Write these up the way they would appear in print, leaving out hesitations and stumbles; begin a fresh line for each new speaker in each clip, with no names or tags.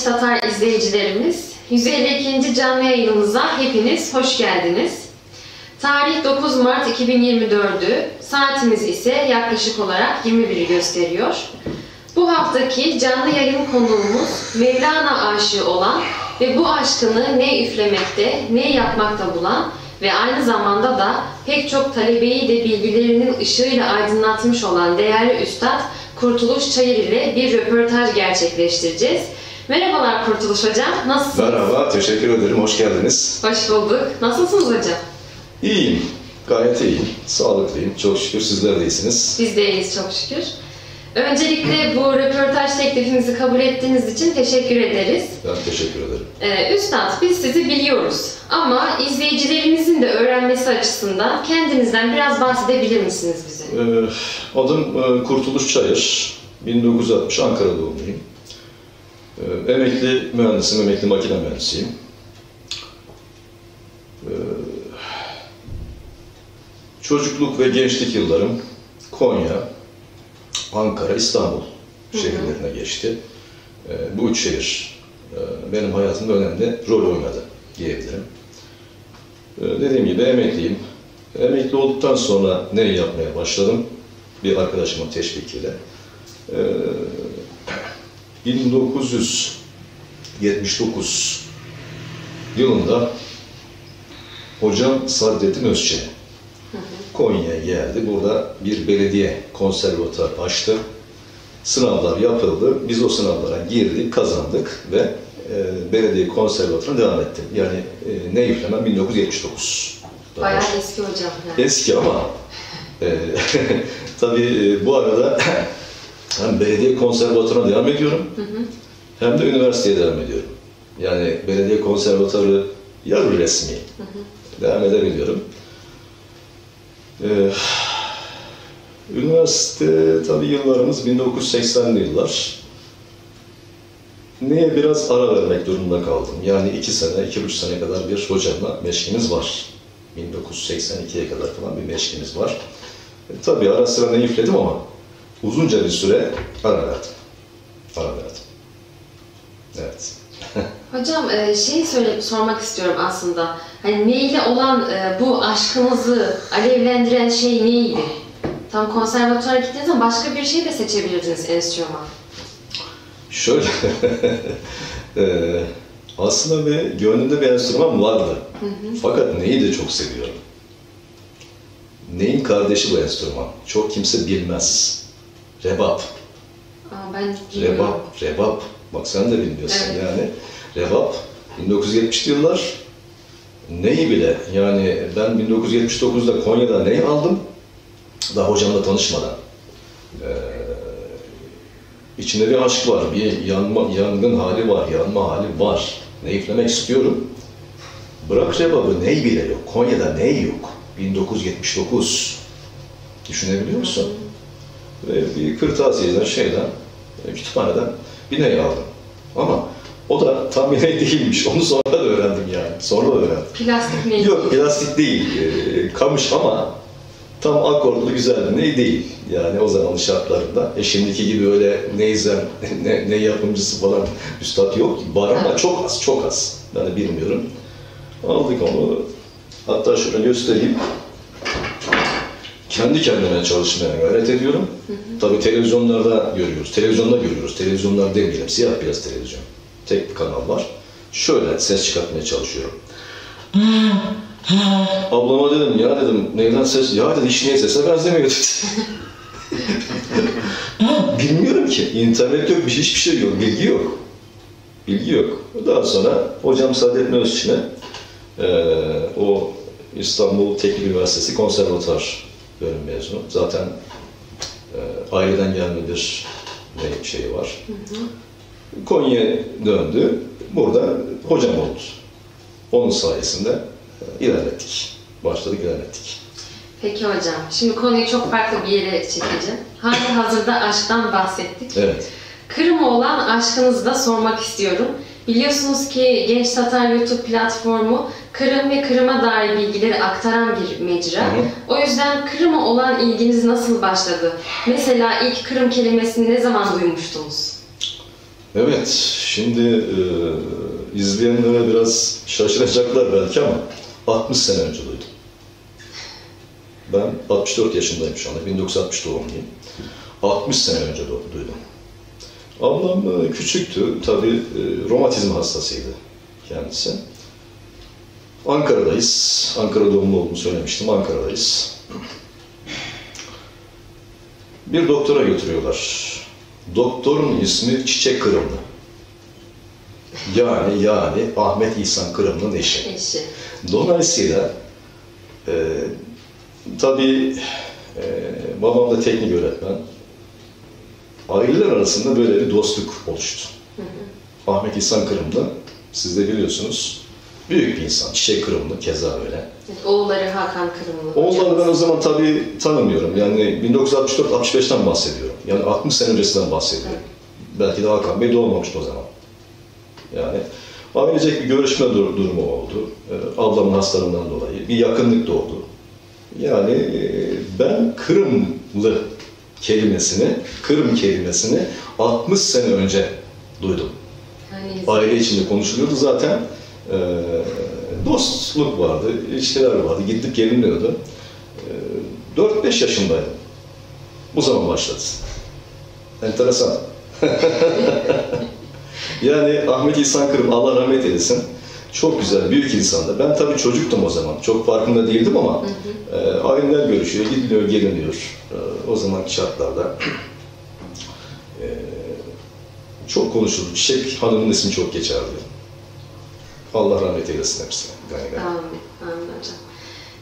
Tatar izleyicilerimiz, 152. canlı yayınımıza hepiniz hoş geldiniz. Tarih 9 Mart 2024'ü, saatimiz ise yaklaşık olarak 21'i gösteriyor. Bu haftaki canlı yayın konuğumuz Mevlana aşığı olan ve bu aşkını ne üflemekte, ne yapmakta bulan ve aynı zamanda da pek çok talebeyi de bilgilerinin ışığıyla aydınlatmış olan değerli Üstad Kurtuluş Çayır ile bir röportaj gerçekleştireceğiz. Merhabalar Kurtuluş Hocam, nasılsınız?
Merhaba, teşekkür ederim, hoş geldiniz.
Hoş bulduk. Nasılsınız hocam?
İyiyim, gayet iyiyim, sağlıklıyım. Çok şükür sizler de iyisiniz.
Biz de iyiyiz çok şükür. Öncelikle bu röportaj teklifimizi kabul ettiğiniz için teşekkür ederiz.
Ben teşekkür ederim.
Üstad, biz sizi biliyoruz ama izleyicilerimizin de öğrenmesi açısından kendinizden biraz bahsedebilir misiniz bize?
Adım Kurtuluş Çayır, 1960 Ankara doğumluyum. Emekli mühendisim, emekli makine mühendisiyim. Çocukluk ve gençlik yıllarım Konya, Ankara, İstanbul şehirlerine geçti. Bu üç şehir benim hayatımda önemli rol oynadı diyebilirim. Dediğim gibi emekliyim. Emekli olduktan sonra ne yapmaya başladım? Bir arkadaşımın teşvikiyle. 1979 yılında hocam Sadrettin Özçelik Konya'ya geldi. Burada bir belediye konservatuar açtı. Sınavlar yapıldı. Biz o sınavlara girdik, kazandık ve belediye konservatuarına devam ettim. Yani ne üflemem 1979.
Bayağı eski hocam. Yani.
Eski ama tabii bu arada hem belediye konservatuarına devam ediyorum hem de üniversiteye devam ediyorum. Yani belediye konservatuarı yarı resmi devam edebiliyorum. Üniversite tabii yıllarımız 1980'li yıllar. Neye biraz ara vermek durumunda kaldım. Yani 2 sene, 2,5 sene kadar bir hocamla meşgimiz var. 1982'ye kadar falan bir meşgimiz var. Tabii ara sıra ne üfledim ama uzunca bir süre ara verdim. Evet.
Hocam sormak istiyorum aslında. Hani neyle olan bu aşkınızı alevlendiren şey neydi? Tam konservatuvara gittiğiniz zaman başka bir şey de seçebilirdiniz enstrüman.
Şöyle, aslında gönlümde bir enstrüman vardı. Fakat neyi de çok seviyorum. Neyin kardeşi bu enstrüman? Çok kimse bilmez. Rebap.
Ben bilmiyorum.
Rebap. Bak sen de bilmiyorsun
evet.
Yani. Rebap, 1970'li yıllar. Neyi bile, yani ben 1979'da Konya'da neyi aldım? Daha hocamla tanışmadan. İçinde bir aşk var, bir yangın hali var, yanma hali var. Ne üflemek istiyorum. Bırak rebabı, ney bile yok. Konya'da ney yok. 1979. Düşünebiliyor musun? Ve bir kırtasiyeden, kütüphaneden bir ney aldım. Ama o da tam bir ney değilmiş. Onu sonra da öğrendim yani. Sonra da öğrendim.
Plastik ney?
Yok, plastik değil. Kamış ama tam akortlu güzel bir ney değil. Yani o zamanın şartlarında. Şimdiki gibi öyle neyzen, ne yapımcısı falan üstad yok. Var ama çok az. Ben bilmiyorum. Aldık onu. Hatta şöyle göstereyim. Kendi kendime çalışmaya gayret ediyorum. Tabii televizyonlarda görüyoruz. Televizyonlar demeyelim. Siyah beyaz televizyon. Tek bir kanal var. Şöyle ses çıkartmaya çalışıyorum. Ablama dedim, ya dedim, neyden ses? Ya dedi, hiç niye sese benzemiyor dedi. Bilmiyorum ki. İnternet yok, hiçbir şey yok. Bilgi yok. Daha sonra hocam Sadrettin Özçelik o İstanbul Teknik Üniversitesi Konservatuar bölüm mezunu. Zaten aileden gelme bir şey var. Konya'ya döndü. Burada hocam oldu. Onun sayesinde ilerlettik.
Peki hocam, şimdi konuyu çok farklı bir yere çekeceğim. Hazırda aşktan bahsettik.
Evet.
Kırım'a olan aşkınızı da sormak istiyorum. Biliyorsunuz ki Genç Tatar YouTube platformu Kırım ve Kırım'a dair bilgileri aktaran bir mecra. O yüzden Kırım'a olan ilginiz nasıl başladı? Mesela ilk Kırım kelimesini ne zaman duymuştunuz?
Evet, şimdi izleyenlere biraz şaşıracaklar belki ama 60 sene önce duydum. Ben 64 yaşındayım şu anda, 1960 doğumluyum. 60 sene önce duydum. Ablam küçüktü, tabii romatizm hastasıydı kendisi. Ankara'dayız, Ankara doğumlu olduğumu söylemiştim, Ankara'dayız. Bir doktora götürüyorlar. Doktorun ismi Çiçek Kırımlı. Yani Ahmet İhsan Kırımlı'nın eşi. Dolayısıyla tabii babam da teknik öğretmen. Aileler arasında böyle bir dostluk oluştu. Ahmet İhsan Kırımlı, siz de biliyorsunuz, büyük bir insan. Çiçek Kırımlı keza öyle.
Oğulları Hakan Kırımlı.
Oğulları ben o zaman tabii tanımıyorum. Yani 1964-65'ten bahsediyorum. Yani 60 sene öncesinden bahsediyorum. Belki de Hakan Bey doğmamıştı o zaman. Yani ailecek bir görüşme durumu oldu. Ablamın hastalığından dolayı. Bir yakınlık doğdu. Yani ben Kırımlı Kırım kelimesini 60 sene önce duydum. Aile içinde konuşuluyordu zaten. Dostluk vardı, ilişkiler vardı, gidip geliniyordu. 4-5 yaşındaydım. Bu zaman başladı. Enteresan. Yani Ahmet İhsan Kırım, Allah rahmet eylesin, çok güzel, büyük insandı. Ben tabii çocuktum o zaman, çok farkında değildim ama aileler görüşüyor, gidiliyor, geliniyor. O zamanki şartlarda. Çok konuşuldu. Çiçek Hanım'ın ismi çok geçerdi. Allah rahmet eylesin hepsine.
Amin hocam.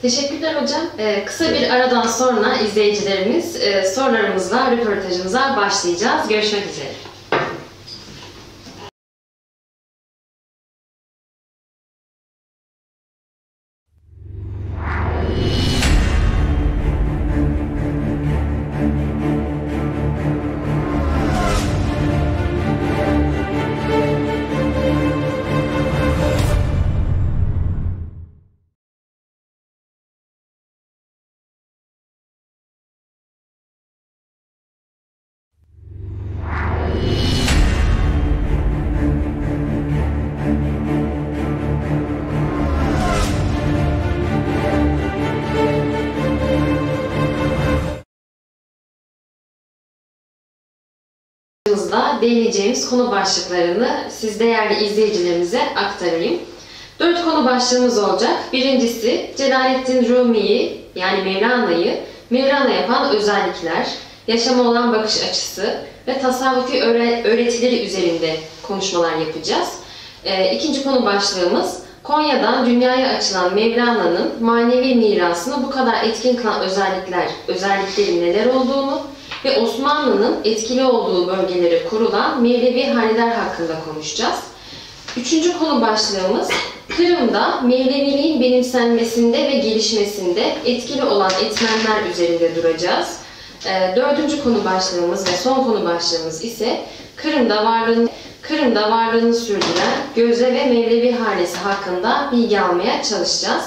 Teşekkürler hocam. Kısa bir aradan sonra izleyicilerimiz sorularımızla röportajımıza başlayacağız. Görüşmek üzere. Değineceğimiz konu başlıklarını siz değerli izleyicilerimize aktarayım. 4 konu başlığımız olacak. Birincisi Celaleddin Rumi'yi yani Mevlana'yı Mevlana yapan özellikler, yaşama olan bakış açısı ve tasavvufi öğretileri üzerinde konuşmalar yapacağız. İkinci konu başlığımız Konya'dan dünyaya açılan Mevlana'nın manevi mirasını bu kadar etkin kılan özelliklerin neler olduğunu ve Osmanlı'nın etkili olduğu bölgelere kurulan Mevlevi haneler hakkında konuşacağız. Üçüncü konu başlığımız Kırım'da Mevleviliğin benimsenmesinde ve gelişmesinde etkili olan etmenler üzerinde duracağız. Dördüncü konu başlığımız ve son konu başlığımız ise Kırım'da varlığını sürdüren Gözde ve Mevlevi hanesi hakkında bilgi almaya çalışacağız.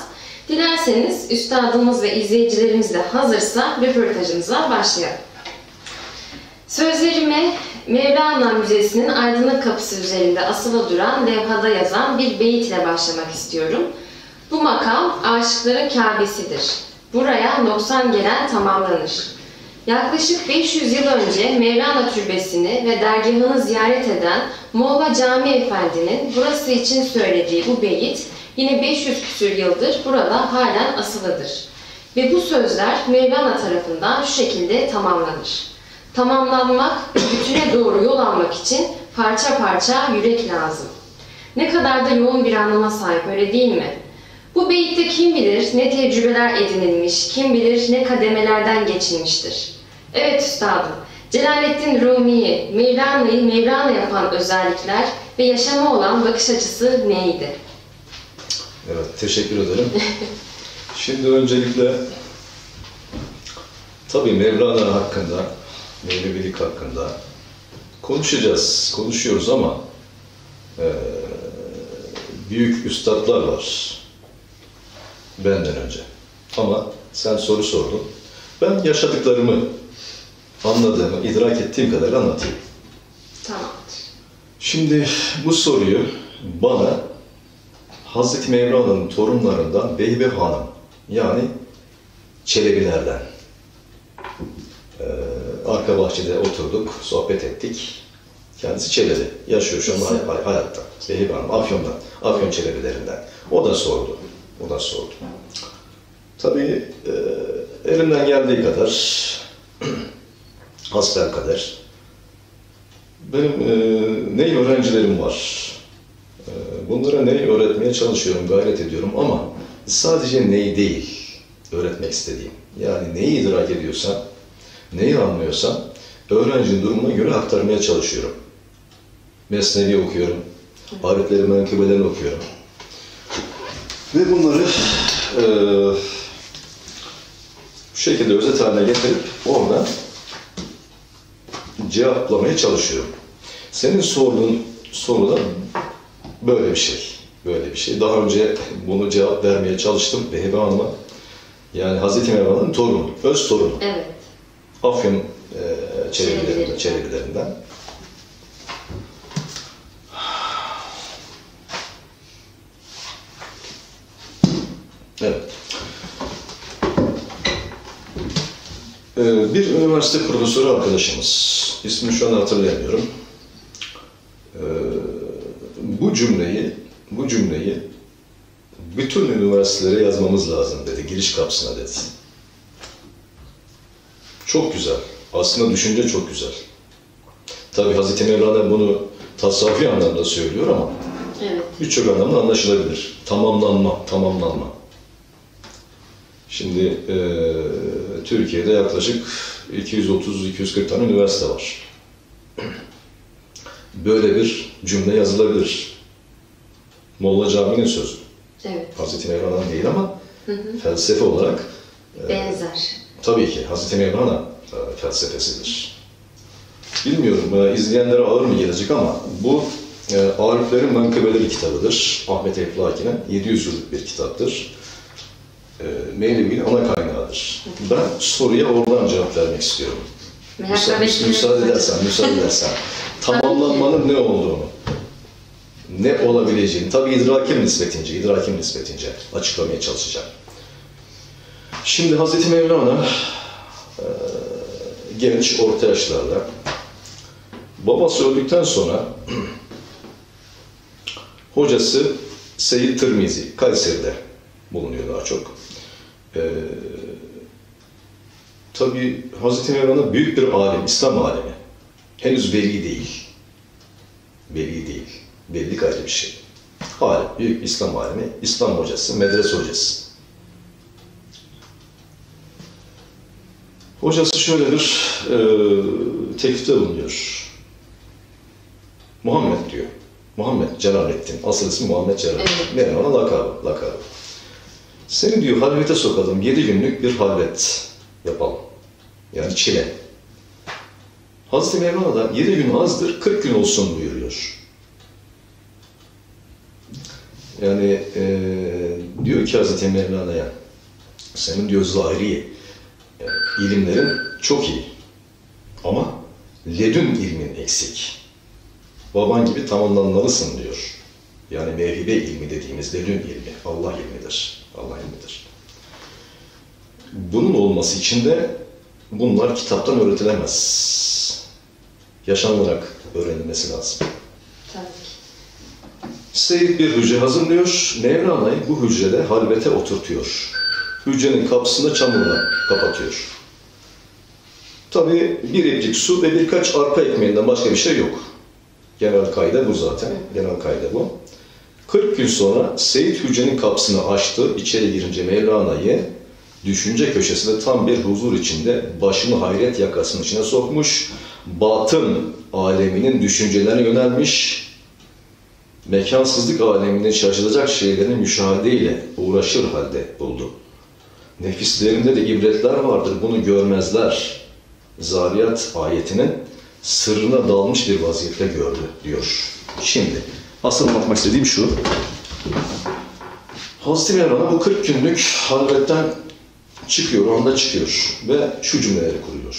Dilerseniz üstadımız ve izleyicilerimiz de hazırsa röportajımıza başlayalım. Sözlerime Mevlana Müzesi'nin aydınlık kapısı üzerinde asılı duran levhada yazan bir beyit ile başlamak istiyorum. Bu makam aşıkların Kâbesidir. Buraya noksan gelen tamamlanır. Yaklaşık 500 yıl önce Mevlana Türbesi'ni ve dergahını ziyaret eden Molla Cami Efendi'nin burası için söylediği bu beyit yine 500 küsür yıldır burada halen asılıdır. Ve bu sözler Mevlana tarafından şu şekilde tamamlanır. Tamamlanmak, bütüne doğru yol almak için parça parça yürek lazım. Ne kadar da yoğun bir anlama sahip, öyle değil mi? Bu beyitte kim bilir ne tecrübeler edinilmiş, kim bilir ne kademelerden geçilmiştir. Evet üstadım, Celaleddin Rumi'yi, Mevlana'yı Mevlana yapan özellikler ve yaşama olan bakış açısı neydi?
Evet, teşekkür ederim. Şimdi öncelikle tabii Mevlana hakkında, Mevlevilik hakkında konuşuyoruz ama büyük üstadlar var benden önce. Ama sen soru sordun. Ben yaşadıklarımı, anladığımı, idrak ettiğim kadar anlatayım.
Tamamdır.
Şimdi bu soruyu bana Hazreti Mevlana'nın torunlarından Vehbi Hanım, yani Çelebilerden. Arka bahçede oturduk, sohbet ettik. Kendisi Çelebi, yaşıyor şu an hayatta. Vehbi Hanım, Afyon'dan, Afyon Çelebilerinden. O da sordu. Tabii elimden geldiği kadar, hasbelkader, benim ney öğrencilerim var. Bunlara ney öğretmeye çalışıyorum, gayret ediyorum ama sadece ney değil öğretmek istediğim. Yani neyi idrak ediyorsam, neyi anlıyorsam öğrencinin durumuna göre aktarmaya çalışıyorum. Mesnevi okuyorum, Arifleri, menkıbelerini okuyorum. Ve bunları bu şekilde özet haline getirip oradan cevaplamaya çalışıyorum. Senin sorduğun soruda böyle bir şey. Daha önce bunu cevap vermeye çalıştım Vehbi Hanım'a. Yani Hazreti Mevlana'nın torunu, öz torunu.
Evet.
Afyon Çelebilerinden. Evet. Bir üniversite profesörü arkadaşımız, ismini şu an hatırlayamıyorum. Bu cümleyi bütün üniversitelere yazmamız lazım dedi, giriş kapısına dedi. Çok güzel. Aslında düşünce çok güzel. Tabii Hazreti Mevlana bunu tasavvufi anlamda söylüyor ama
evet,
birçok anlamda anlaşılabilir. Tamamlanma. Şimdi Türkiye'de yaklaşık 230-240 tane üniversite var. Böyle bir cümle yazılabilir. Molla Camii'nin sözü.
Evet.
Hazreti Mevlana'nın değil ama felsefe olarak
benzer.
Tabii ki Hazreti Mevlana felsefesidir. Bilmiyorum, izleyenlere ağır mı gelecek ama bu Ariflerin Menkıbeleri kitabıdır. Ahmet Eflaki'nin 700 yıllık bir kitaptır. Mevlevi'nin ana kaynağıdır. Ben soruya oradan cevap vermek istiyorum. Müsaade edersen. Tamamlanmanın ne olduğunu, ne olabileceğini, tabii idrakim nispetince açıklamaya çalışacağım. Şimdi Hazreti Mevlana genç, orta yaşlarda, babası öldükten sonra hocası Seyyid Tirmizi, Kayseri'de bulunuyor daha çok. Tabii Hazreti Mevlana büyük bir alim, İslam alemi. Henüz veli değil. Velilik ayrı bir şey. Alim, büyük İslam alemi, İslam hocası, medrese hocası. Hocası şöyle bir teklifte bulunuyor. Muhammed diyor. Muhammed Celalettin. Asıl ismi Muhammed Celalettin. Benim ona lakabı. Seni diyor halvete sokalım. 7 günlük bir halvet yapalım. Yani çile. Hazreti Mevlana da 7 gün azdır, 40 gün olsun buyuruyor. Yani diyor ki Hazreti Mevlana'ya, senin diyor zahiri ilimlerin çok iyi ama ledün ilmin eksik. Baban gibi tamamlanmalısın diyor. Yani mevhibe ilmi dediğimiz ledün ilmi, Allah ilmidir. Bunun olması için de bunlar kitaptan öğretilemez. Yaşanılarak öğrenilmesi lazım.
Tabii.
Seyyid bir hücre hazırlıyor, Mevlana'yı bu hücrede halvete oturtuyor. Hücrenin kapısını çamurla kapatıyor. Tabii bir iplik su ve birkaç arpa ekmeğinden başka bir şey yok. Genel kaide bu zaten, genel kaide bu. 40 gün sonra Seyyid hücrenin kapısını açtı, içeri girince Mevlana'yı düşünce köşesinde tam bir huzur içinde başını hayret yakasının içine sokmuş, batın aleminin düşüncelerine yönelmiş, mekansızlık aleminin şaşılacak şeylerin müşahedeyle uğraşır halde buldu. Nefislerinde de ibretler vardır, bunu görmezler. Zariyat ayetinin sırrına dalmış bir vaziyette gördü diyor. Şimdi asıl anlatmak istediğim şu. Hazreti Mevlana bu 40 günlük halvetten çıkıyor, o anda çıkıyor ve şu cümleleri kuruyor.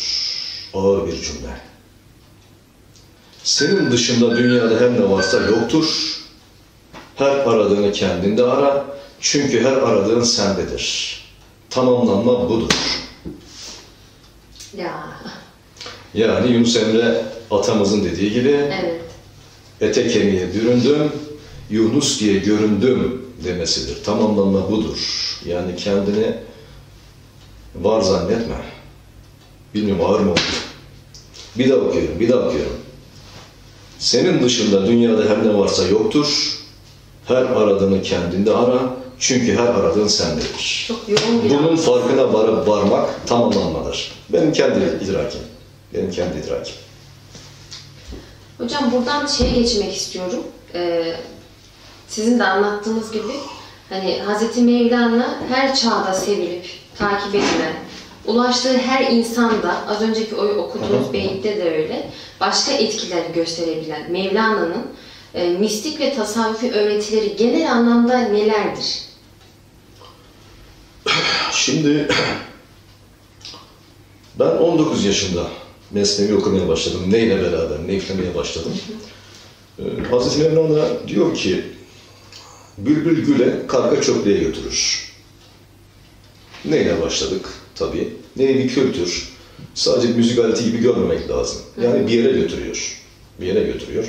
Ağır bir cümle. Senin dışında dünyada her ne varsa yoktur. Her aradığını kendinde ara. Çünkü her aradığın sendedir. Tamamlanma budur.
Ya.
Yani Yunus Emre atamızın dediği gibi
Evet.
ete kemiğe büründüm, Yunus diye göründüm demesidir. Tamamlanma budur. Yani kendini var zannetme. Bilmiyorum ağır mı oldu? Bir daha okuyorum. Senin dışında dünyada her ne varsa yoktur. Her aradığını kendinde ara. Çünkü her aradığın sendedir.
Çok yoğun bir
Bunun farkına varmak tamamlanmadır. Benim kendi idrakim.
Hocam buradan geçmek istiyorum. Sizin de anlattığınız gibi hani Hz. Mevlana her çağda sevilip takip edilen, ulaştığı her insanda, az önceki okuduğunuz beyitte de öyle, başka etkiler gösterebilen Mevlana'nın mistik ve tasavvufi öğretileri genel anlamda nelerdir?
Şimdi ben 19 yaşında Mesnevi okumaya başladım. Neyle beraber? Ne üflemeye başladım? Hazreti Mevlana diyor ki, bülbül güle, karga çöplüğe götürür. Neyle başladık? Tabii. Nevi kültür. Sadece müzik aleti gibi görmemek lazım. Yani bir yere götürüyor.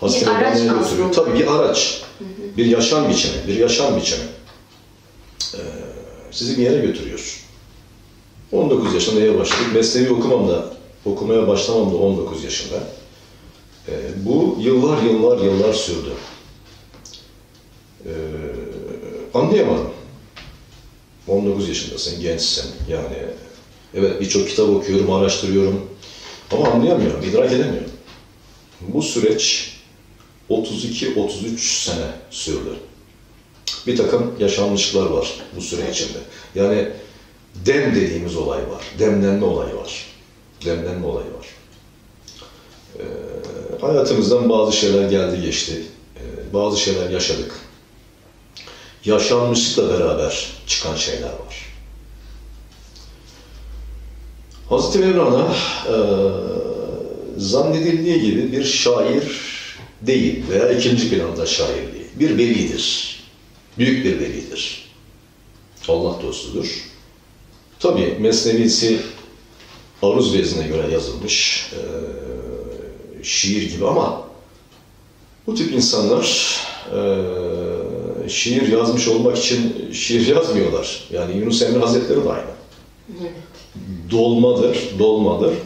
Hazreti
Bir araç
Mevlana'ya götürüyor. Tabii bir araç. Bir yaşam biçimi. Sizi bir yere götürüyor. 19 yaşında neye başladık? Mesnevi okumaya başlamam da 19 yaşında. Bu yıllar sürdü. Anlayamadım. 19 yaşındasın, gençsin. Yani evet birçok kitap okuyorum, araştırıyorum. Ama anlayamıyorum, idrak edemiyorum. Bu süreç 32-33 sene sürdü. Bir takım yaşanmışlıklar var bu süre içinde. Yani dem dediğimiz olay var. Demlenme olayı var. Hayatımızdan bazı şeyler geldi geçti. Bazı şeyler yaşadık. Yaşanmışlıkla beraber çıkan şeyler var. Hazreti Mevlana zannedildiği gibi bir şair değil veya ikinci planda şair değil. Bir velidir. Büyük bir velidir. Allah dostudur. Tabii Mesnevisi aruz veznine göre yazılmış şiir gibi ama bu tip insanlar şiir yazmış olmak için şiir yazmıyorlar. Yani Yunus Emre Hazretleri de aynı.
Evet.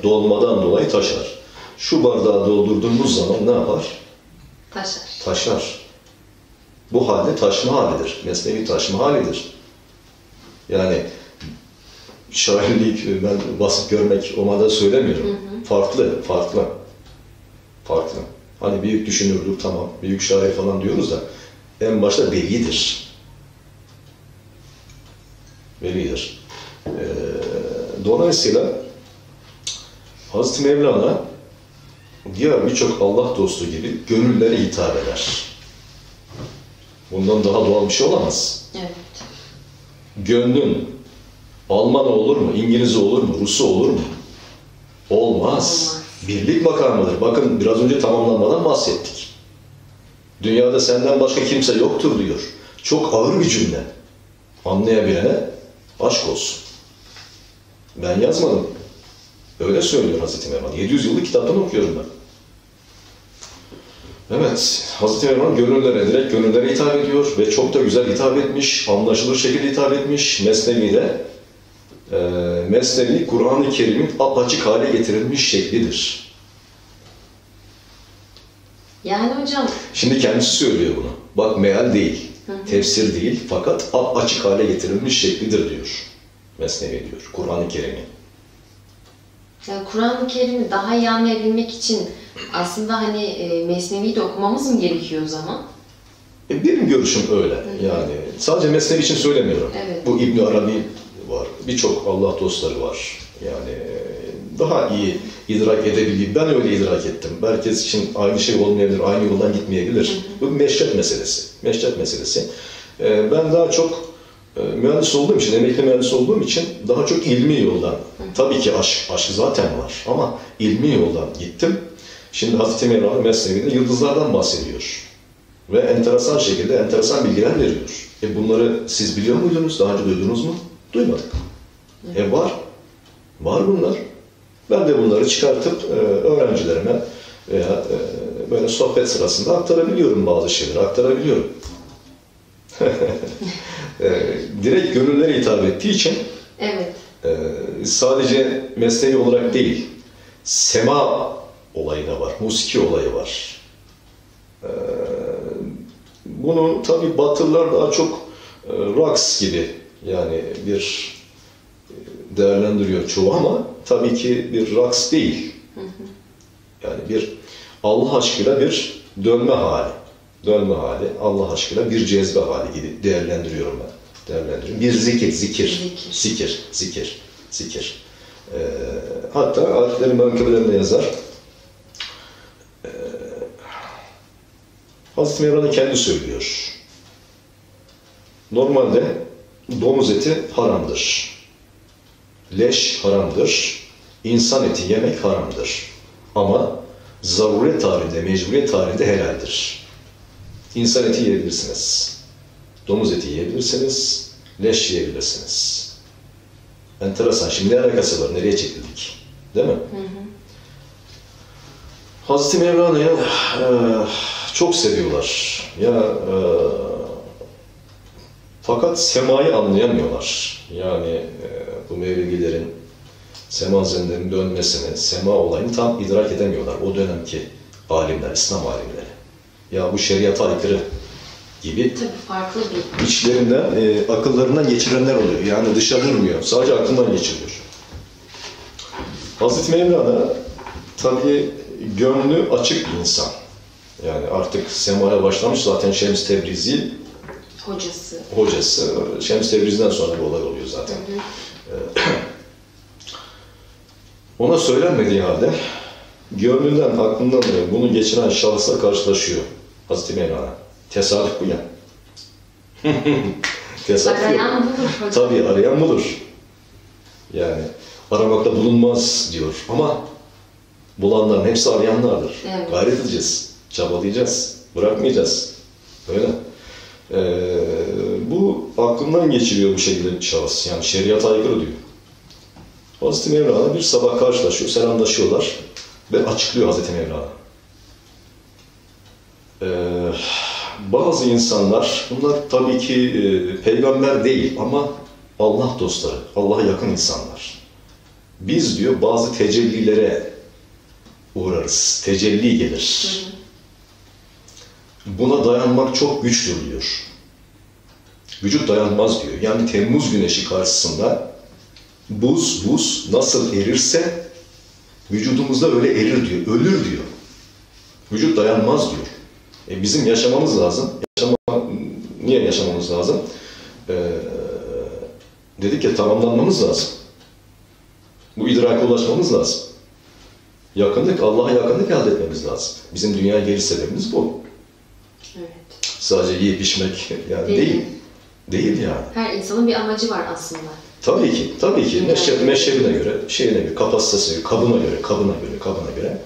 Dolmadan dolayı taşar. Şu bardağı doldurduğumuz zaman ne yapar? Taşar. Bu halde taşma halidir. Mesnevi taşma halidir. Yani şairlik, ben basit görmek o manada söylemiyorum. Farklı. Hani büyük düşünürdür, tamam, büyük şair falan diyoruz da en başta velidir. Dolayısıyla Hazreti Mevlana diğer birçok Allah dostu gibi gönüllere hitap eder. Bundan daha doğal bir şey olamaz.
Evet.
Gönlün Alman olur mu, İngiliz olur mu, Rusu olur mu? Olmaz. Birlik makamıdır. Bakın biraz önce tamamlanmadan bahsettik. Dünyada senden başka kimse yoktur diyor. Çok ağır bir cümle. Anlayabilene aşk olsun. Ben yazmadım. Öyle söylüyor Hazreti Mevlana. 700 yıllık kitaptan okuyorum ben. Evet, Hazreti Mevlana direkt gönüllere hitap ediyor ve çok da güzel hitap etmiş, anlaşılır şekilde hitap etmiş. Mesnevi Kur'an-ı Kerim'in apaçık hale getirilmiş şeklidir.
Yani hocam...
Şimdi kendisi söylüyor bunu. Bak meal değil, tefsir değil fakat apaçık hale getirilmiş şeklidir diyor. Mesnevi diyor, Kur'an-ı Kerim'in.
Yani Kur'an-ı Kerim'i daha iyi anlayabilmek için aslında hani Mesnevi'yi de okumamız mı gerekiyor o zaman?
Benim görüşüm öyle. Yani sadece Mesnevi için söylemiyorum.
Evet.
Bu İbn Arabi var. Birçok Allah dostları var. Yani daha iyi idrak edebildiği. Ben öyle idrak ettim. Herkes için aynı şey olmayabilir, aynı yoldan gitmeyebilir. Bu meşrep meselesi. Ben daha çok mühendis olduğum için, emekli mühendis olduğum için daha çok ilmi yoldan. Tabii ki aşk zaten var ama ilmi yoldan gittim. Şimdi Hazreti Mevlana Mesnevi'de yıldızlardan bahsediyor. Ve enteresan şekilde enteresan bilgiler veriyor. Bunları siz biliyor muydunuz? Daha önce duydunuz mu? Duymadık. Var. Var bunlar. Ben de bunları çıkartıp öğrencilerime veya böyle sohbet sırasında aktarabiliyorum, bazı şeyleri aktarabiliyorum. Direkt gönüllere hitap ettiği için
evet.
Sadece mesnevi olarak değil, sema olayı da var, musiki olayı var. Bunu tabii Batılılar daha çok raks gibi yani bir değerlendiriyor çoğu ama tabii ki bir raks değil. Yani bir Allah aşkıyla bir dönme hali. Dönme hali, Allah aşkıyla bir cezbe hali gibi değerlendiriyorum ben. Değerlendiriyorum. Bir zikir. Hatta Ariflerin Menkıbelerinde yazar. Hazreti Mevlana kendi söylüyor. Normalde domuz eti haramdır. Leş haramdır. İnsan eti yemek haramdır. Ama zaruret halinde, mecburiyet halinde helaldir. İnsan eti yiyebilirsiniz. Domuz eti yiyebilirsiniz. Leş yiyebilirsiniz. Enteresan. Şimdi ne alakası var? Nereye çekildik? Değil mi? Hı hı. Hazreti Mevlana'yı çok seviyorlar. Fakat semayı anlayamıyorlar. Yani bu Mevlevilerin sema zendenin dönmesini, sema olayını tam idrak edemiyorlar. O dönemki alimler, İslam alimleri. Ya bu şeriat aykırı gibi.
Tabii farklı bir.
İçlerinden, akıllarından geçirenler oluyor. Yani dışa vurmuyor. Sadece aklından geçiriyor. Hazreti Mevlana tabii gönlü açık bir insan. Yani artık semaya başlamış zaten Şems Tebrizi hocası. Şems Tebrizi'den sonra bir olay oluyor zaten. Ona söylenmediği halde gönlünden, aklından bunu geçiren şahısla karşılaşıyor Hazreti Mevlana. Tesadüf bu ya. Tesadüf
arayan budur hocam.
Tabii arayan budur. Yani aramakta bulunmaz diyor ama bulanların hepsi arayanlardır.
Evet.
Gayret edeceğiz, çabalayacağız, bırakmayacağız. Öyle. Bu aklından geçiriyor bu şekilde bir şahıs. Yani şeriata aykırı diyor. Hazreti Mevlana bir sabah karşılaşıyor, selamlaşıyorlar ve açıklıyor Hazreti Mevlana. Bazı insanlar, bunlar tabii ki peygamber değil ama Allah dostları, Allah'a yakın insanlar. Biz diyor bazı tecellilere uğrarız, tecelli gelir. Buna dayanmak çok güçtür diyor. Vücut dayanmaz diyor. Yani Temmuz güneşi karşısında buz nasıl erirse vücudumuzda öyle erir diyor, ölür diyor. Vücut dayanmaz diyor. Bizim yaşamamız lazım. Niye yaşamamız lazım? Dedik ya tamamlanmamız lazım. Bu idraka ulaşmamız lazım. Yakınlık, Allah'a yakınlık elde etmemiz lazım. Bizim dünyaya geliş sebebimiz bu.
Evet.
Sadece yiyip içmek yani değil. Değil yani.
Her insanın bir amacı var aslında.
Tabii ki, tabii ki. Meşrebine göre, şeyine göre, kapasitesine göre, kabına göre.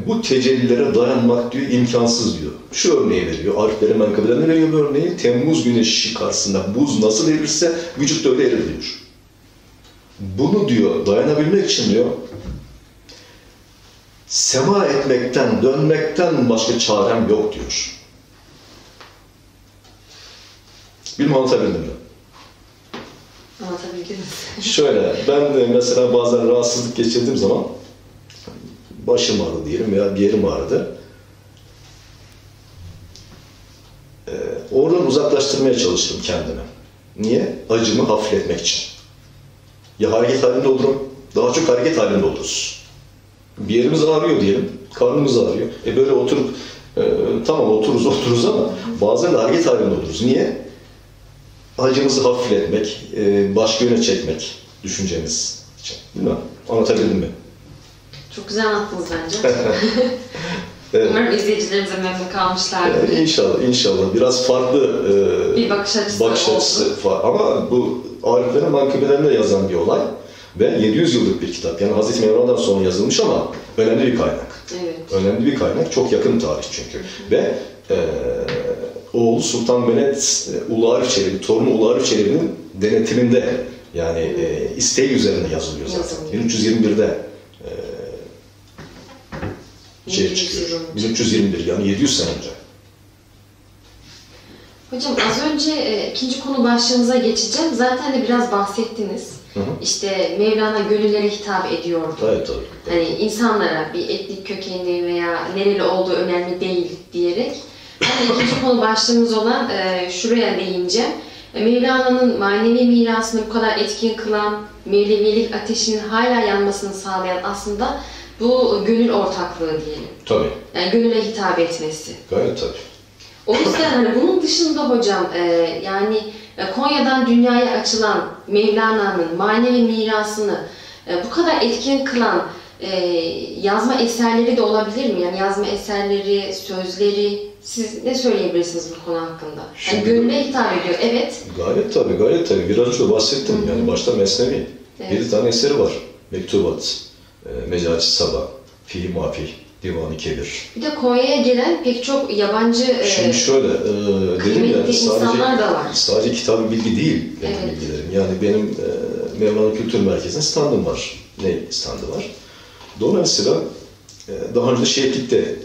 Bu tecellilere dayanmak diyor, imkansız diyor. Şu örneği veriyor, Ariflerin Menkıbelerinde veriyor bu örneği. Temmuz güneşi karşısında buz nasıl erirse vücut da öyle erir diyor. Bunu diyor, dayanabilmek için diyor, sema etmekten, dönmekten başka çarem yok diyor. Bilmem anlatabildim mi?
Anlatabildiniz.
Şöyle, ben de mesela bazen rahatsızlık geçirdiğim zaman başım ağrıdı diyelim veya bir yerim ağrıdı. Oradan uzaklaştırmaya çalıştım kendimi. Niye? Acımı hafifletmek için. Ya hareket halinde olurum, daha çok hareket halinde oluruz. Bir yerimiz ağrıyor diyelim, karnımız ağrıyor. Böyle oturup, tamam otururuz ama bazen de hareket halinde oluruz. Niye? Acımızı hafifletmek, başka yöne çekmek düşüncemiz için. Bilmem, anlatabildim mi?
Çok güzel anlattınız bence. Evet. Umarım izleyicilerimize memnun kalmışlardır.
İnşallah. Biraz farklı
bir bakış açısı
var. Ama bu Ariflerin Menkıbelerinde yazan bir olay ve 700 yıllık bir kitap. Yani Hazreti Mevlana'dan sonra yazılmış ama önemli bir kaynak.
Evet.
Önemli bir kaynak, çok yakın tarih çünkü. Ve oğlu Sultan Mehmed Ulu Arif Çelebi, torunu Ulu Arif Çelebi'nin denetiminde, yani isteği üzerine yazılıyor zaten. 1321'de çıkıyor. 1321, yani 700 sene önce.
Hocam az önce ikinci konu başlığımıza geçeceğim. Zaten de biraz bahsettiniz.
Hı hı.
İşte Mevlana gönüllere hitap ediyordu.
Evet, tabii.
Hani insanlara bir etnik kökeni veya nereli olduğu önemli değil diyerek. Yani ikinci konu başlığımız olan şuraya değineceğim. Mevlana'nın manevi mirasını bu kadar etkin kılan, Mevlevilik ateşinin hala yanmasını sağlayan aslında bu gönül ortaklığı diyelim.
Tabii.
Yani gönüle hitap etmesi.
Gayet tabii.
O yüzden hani bunun dışında hocam yani Konya'dan dünyaya açılan Mevlana'nın manevi mirasını bu kadar etkin kılan yazma eserleri de olabilir mi? Yani yazma eserleri, sözleri, siz ne söyleyebilirsiniz bu konu hakkında? Yani gönüle hitap ediyor, evet.
Gayet tabii, gayet tabii. Biraz önce bahsettim.
Hı-hı.
Yani başta Mesnevi.
Evet.
7 tane eseri var. Mektubat, Mecaci Sabah, Fihi Mafih, Divan-ı Kebir.
Bir de Konya'ya gelen pek çok yabancı
Şimdi şöyle, dedim ya,
insanlar da var.
sadece kitabı bilgi değil benim
Evet.
bilgilerim. Yani benim Mevlana Kültür Merkezi'nde standım var. Ne standı var? Dolayısıyla daha önce de Şehitlik'te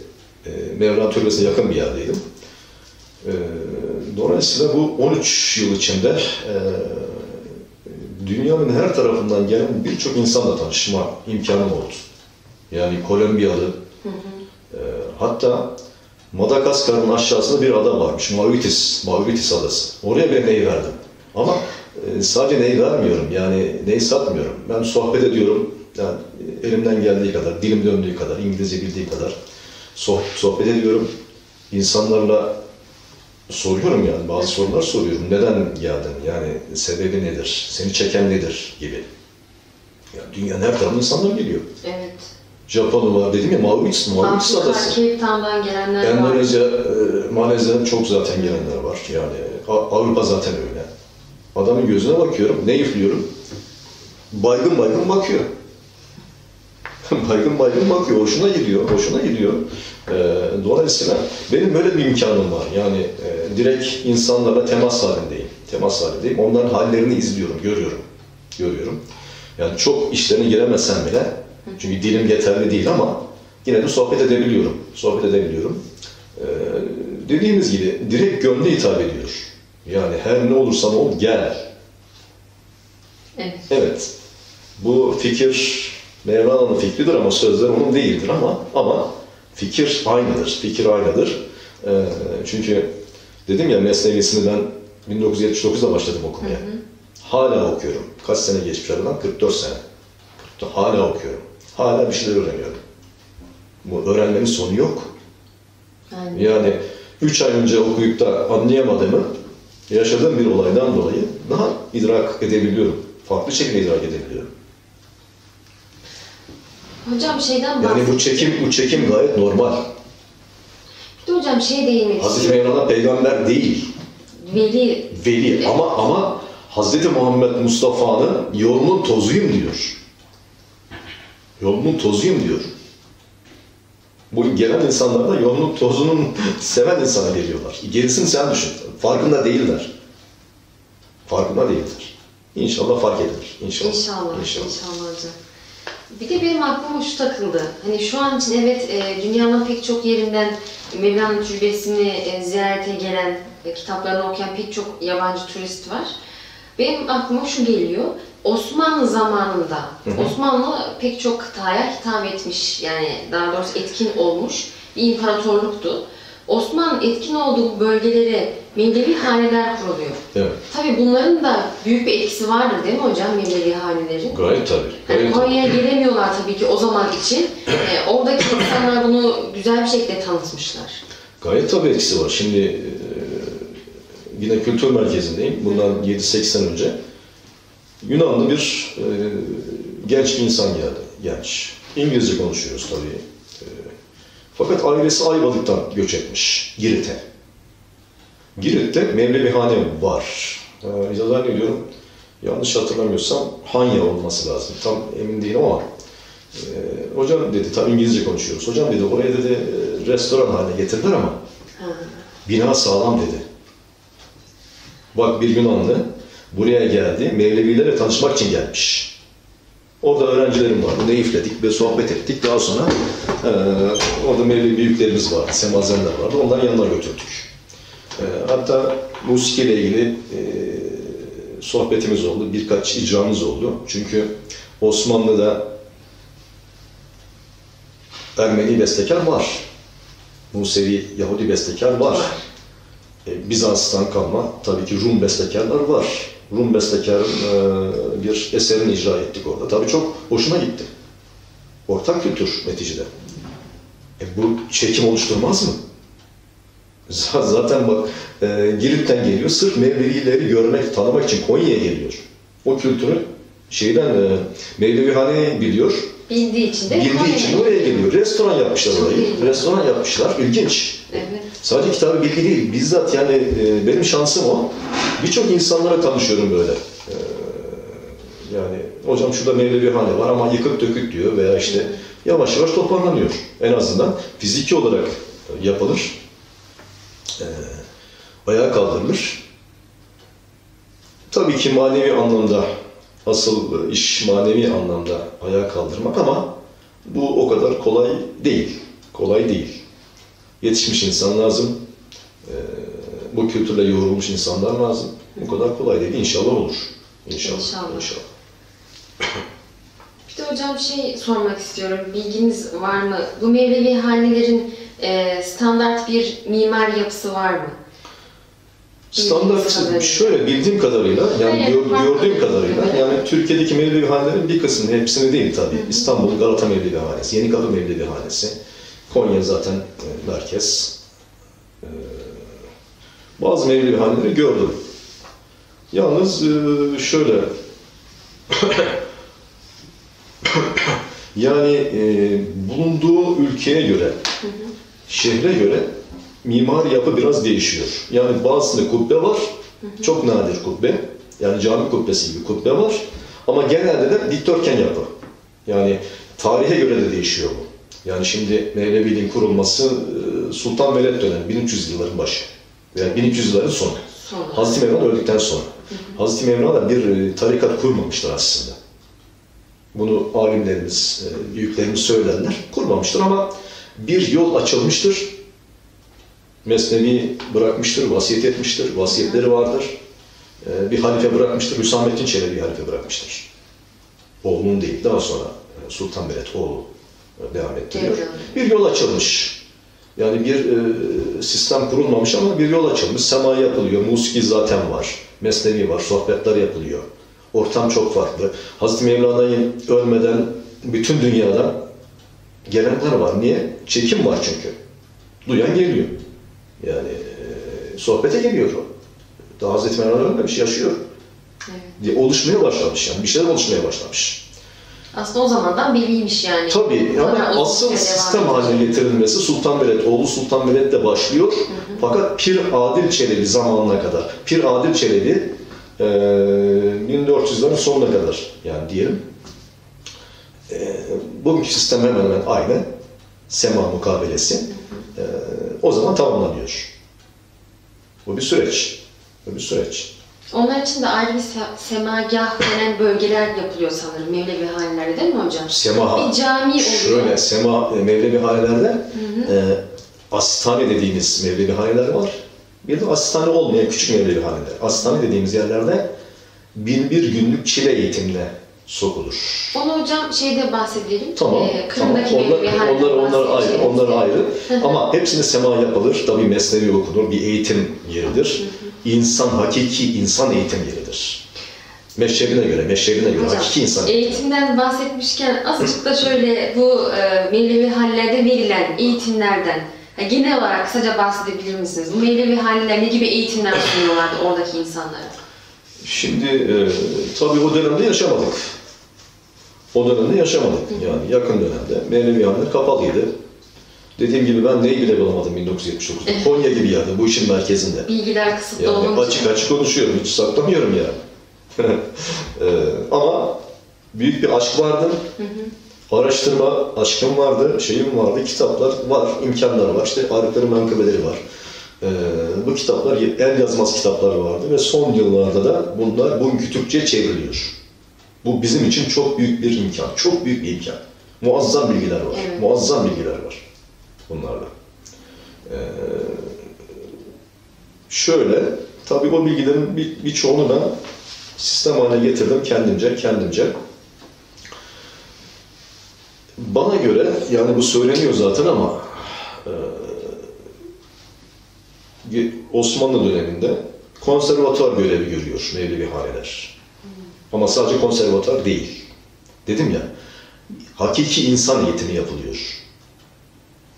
Mevlana Türbesi'ne yakın bir yerdeydim. Dolayısıyla bu 13 yıl içinde dünyanın her tarafından gelen birçok insanla tanışma imkanım oldu. Yani Kolombiyalı, hatta Madagaskar'ın aşağısında bir ada varmış, Mauritius adası. Oraya ben ney verdim. Ama sadece ney vermiyorum, yani ney satmıyorum. Ben sohbet ediyorum, yani elimden geldiği kadar, dilim döndüğü kadar, İngilizce bildiği kadar sohbet ediyorum. İnsanlarla soruyorum, yani bazı sorular soruyorum. Neden geldin? Yani sebebi nedir? Seni çeken nedir? Gibi. Yani dünyanın her tarafından insanlar geliyor.
Evet.
Japon'u var, dedim ya, Mauritius adası.
Cape Town'dan gelenler var.
Endonezya, Malezya'dan çok zaten gelenler var. Yani Avrupa zaten öyle. Adamın gözüne bakıyorum, ne üflüyorum? Baygın baygın bakıyor. Baygın baygın bakıyor, hoşuna gidiyor. Dolayısıyla benim böyle bir imkanım var. Yani direkt insanlarla temas halindeyim. Onların hallerini izliyorum, görüyorum. Yani çok işlerine giremesem bile, çünkü dilim yeterli değil ama yine de sohbet edebiliyorum. Dediğimiz gibi direkt gönlüne hitap ediyor. Yani her ne olursan ol, gel. Evet. Bu fikir Mevlana'nın fikridir ama sözler onun değildir, ama fikir aynıdır. Çünkü dedim ya, Mesnevisini ben 1979'da başladım okumaya. Hala okuyorum. Kaç sene geçmiş aradan? 44 sene. Hala okuyorum. Hala bir şeyler öğreniyorum. Bu öğrenmenin sonu yok. Yani 3 ay önce okuyup da anlayamadığımı, yaşadığım bir olaydan dolayı daha idrak edebiliyorum. Farklı şekilde idrak edebiliyorum.
Hocam şeyden
Yani bu çekim gayet normal.
Bir de hocam değinmek
Hazreti Mevlana peygamber değil.
Veli.
Evet. Ama Hazreti Muhammed Mustafa'nın yolunun tozuyum diyor. Bu gelen insanlar da yolunun tozunun seven insana geliyorlar. Gerisini sen düşün. Farkında değiller. İnşallah fark edilir.
İnşallah hocam. Bir de benim aklıma şu takıldı. Hani şu an için evet dünyanın pek çok yerinden Mevlana Türbesi'ni ziyarete gelen, kitaplarını okuyan pek çok yabancı turist var. Benim aklıma şu geliyor. Osmanlı zamanında, Osmanlı pek çok kıtaya hitap etmiş, yani daha doğrusu etkin olmuş bir imparatorluktu. Osmanlı etkin olduğu bölgelere Mevlevi haneler kuruluyor.
Evet.
Tabii bunların da büyük bir etkisi vardır değil mi hocam, Mevlevi hanelerin?
Gayet tabii.
Yani Konya'ya gelemiyorlar tabii ki o zaman için. Oradaki insanlar bunu güzel bir şekilde tanıtmışlar.
Gayet tabii etkisi var. Şimdi yine kültür merkezindeyim. Bundan 7-8 sene önce Yunanlı bir genç bir insan geldi. Genç. İngilizce konuşuyoruz tabii. Fakat ailesi Ayvalık'tan göç etmiş. Girit'te Mevlevihane var. Zannediyorum, yanlış hatırlamıyorsam Hanya olması lazım. Tam emin değilim ama Hocam dedi, tabii İngilizce konuşuyoruz. Hocam dedi, oraya dedi restoran haline getirdiler ama bina sağlam dedi. Bak bir Yunanlı buraya geldi, Mevlevilere tanışmak için gelmiş. Orada öğrencilerim vardı, neyifledik ve sohbet ettik. Daha sonra orada Mevlevi büyüklerimiz vardı, semazenler vardı, onların yanına götürdük. Hatta musiki ile ilgili sohbetimiz oldu, birkaç icramız oldu. Çünkü Osmanlı'da Ermeni bestekar var, Musevi, Yahudi bestekar var. Bizans'tan kalma tabii ki Rum bestekarlar var. Rum bestekarın bir eserini icra ettik orada. Tabii çok hoşuma gitti. Ortak kültür neticede. Bu çekim oluşturmaz mı? Zaten bak Girit'ten geliyor, sırf Mevlevileri görmek, tanımak için Konya'ya geliyor. O kültürü Mevlevihaneyi biliyor.
Bildiği için de
Bildiği için oraya geliyor. Restoran yapmışlar orayı. Restoran yapmışlar. İlginç.
Evet.
Sadece kitabı bilgi değil. Bizzat yani benim şansım o. Birçok insanlara tanışıyorum böyle. Yani hocam şurada Mevlevihane var ama yıkık dökük diyor veya işte yavaş yavaş toparlanıyor. En azından fiziki olarak yapılır. Ayağa kaldırılır. Tabii ki manevi anlamda asıl iş manevi anlamda ayağa kaldırmak ama bu o kadar kolay değil. Kolay değil. Yetişmiş insan lazım. Bu kültürle yoğrulmuş insanlar lazım. Bu kadar kolay değil. İnşallah olur. İnşallah.
Bir de hocam sormak istiyorum. Bilginiz var mı? Bu Mevlevi hanelerin standart bir mimar yapısı var mı?
Standart şöyle bildiğim kadarıyla, yani gördüğüm kadarıyla, yani Türkiye'deki Mevlevi hanelerin bir kısmını, hepsini değil tabii. İstanbul Galata Mevlevi Hanesi, Yenikapı Mevlevi Hanesi, Konya zaten merkez. Bazı Mevlevi haneleri gördüm. Yalnız şöyle, yani bulunduğu ülkeye göre, şehre göre mimar yapı biraz değişiyor. Yani bazısında kubbe var, çok nadir kubbe. Yani cami kubbesi gibi kubbe var. Ama genelde de dikdörtgen yapı. Yani tarihe göre de değişiyor bu. Yani şimdi Mevleviliğin kurulması Sultan Veled dönemi, 1300 yılların başı. Veya 1200 yılların sonu. Hazreti Mevlana öldükten sonra. Hazreti Mevlana da bir tarikat kurmamıştır aslında. Bunu alimlerimiz, büyüklerimiz söylerler. Kurmamıştır ama bir yol açılmıştır. Mesnevi bırakmıştır, vasiyet etmiştir, vasiyetleri vardır. Bir halife bırakmıştır, Hüsamettin Çelebi halife bırakmıştır. Oğlunun değil, daha sonra Sultan Veled oğlu devam ettiriyor. Bir yol açılmış. Yani bir sistem kurulmamış ama bir yol açılmış. Sema yapılıyor, musiki zaten var, mesnevi var, sohbetler yapılıyor. Ortam çok farklı. Hazreti Mevlana'yı ölmeden bütün dünyadan gelenler var. Niye? Çekim var çünkü. Duyan geliyor. Yani sohbete geliyor o. Daha Hazreti Mevlana ölmemiş, yaşıyor. Evet. Oluşmaya başlamış yani. Bir şeyler oluşmaya başlamış.
Aslında o zamandan belliymiş yani.
Tabii ama asıl sistem haline getirilmesi Sultan Veled, oğlu Sultan Veled'de başlıyor. Fakat Pir Adil Çelebi zamanına kadar. Pir Adil Çelebi 1400'lerin sonuna kadar yani diyelim. Bugünkü sistem hemen hemen aynı. Sema mukabelesi. O zaman tamamlanıyor. Bu bir süreç. Bu bir süreç.
Onlar için de ayrı bir semagah denen bölgeler yapılıyor sanırım Mevlevi hanelerde değil mi hocam? Bir cami oluyor.
Şöyle, Mevlevi hanelerde asistane dediğimiz Mevlevi haneler var. Bir de asistane olmayan küçük Mevlevi haneler. Asistane dediğimiz yerlerde 1001 günlük çile eğitimine sokulur.
Onu hocam bahsedelim.
Tamam.
Kırım'daki Mevlevi haneler
onlar ayrı. Ama hepsinde sema yapılır. Tabii mesnevi okunur. Bir eğitim yeridir. Hakiki insan eğitim yeridir. Meşrebine göre
hocam,
hakiki insan
eğitimden bahsetmişken azıcık da şöyle bu Mevlevi hanelerde verilen eğitimlerden genel olarak kısaca bahsedebilir misiniz? Bu Mevlevi haneler ne gibi eğitimler sunuyorlardı oradaki insanlara?
Şimdi tabii o dönemde yaşamadık. Yani yakın dönemde Mevlevi haneler kapalıydı. Dediğim gibi ben neyi bile bulamadım 1979'da. Konya gibi yerde, bu işin merkezinde.
Bilgiler kısıtlı
yani
olunca.
Açık konuşuyorum, hiç saklamıyorum yani. Ama büyük bir aşk vardı. Araştırma aşkım vardı, şeyim vardı, kitaplar var, imkanlar var. İşte Ariflerin menkıbeleri var. Bu kitaplar el yazmaz kitaplar vardı ve son yıllarda da bunlar bugünkü Türkçe'ye çevriliyor. Bu bizim için çok büyük bir imkan, çok büyük bir imkan. Muazzam bilgiler var,
evet.
Muazzam bilgiler var bunlarla. Şöyle, tabii o bilgilerin birçoğunu ben sistem haline getirdim kendimce. Bana göre, yani bu söyleniyor zaten ama Osmanlı döneminde konservatuvar görevi görüyor Mevlevihaneler. Ama sadece konservatuvar değil. Dedim ya, hakiki insan eğitimi yapılıyor.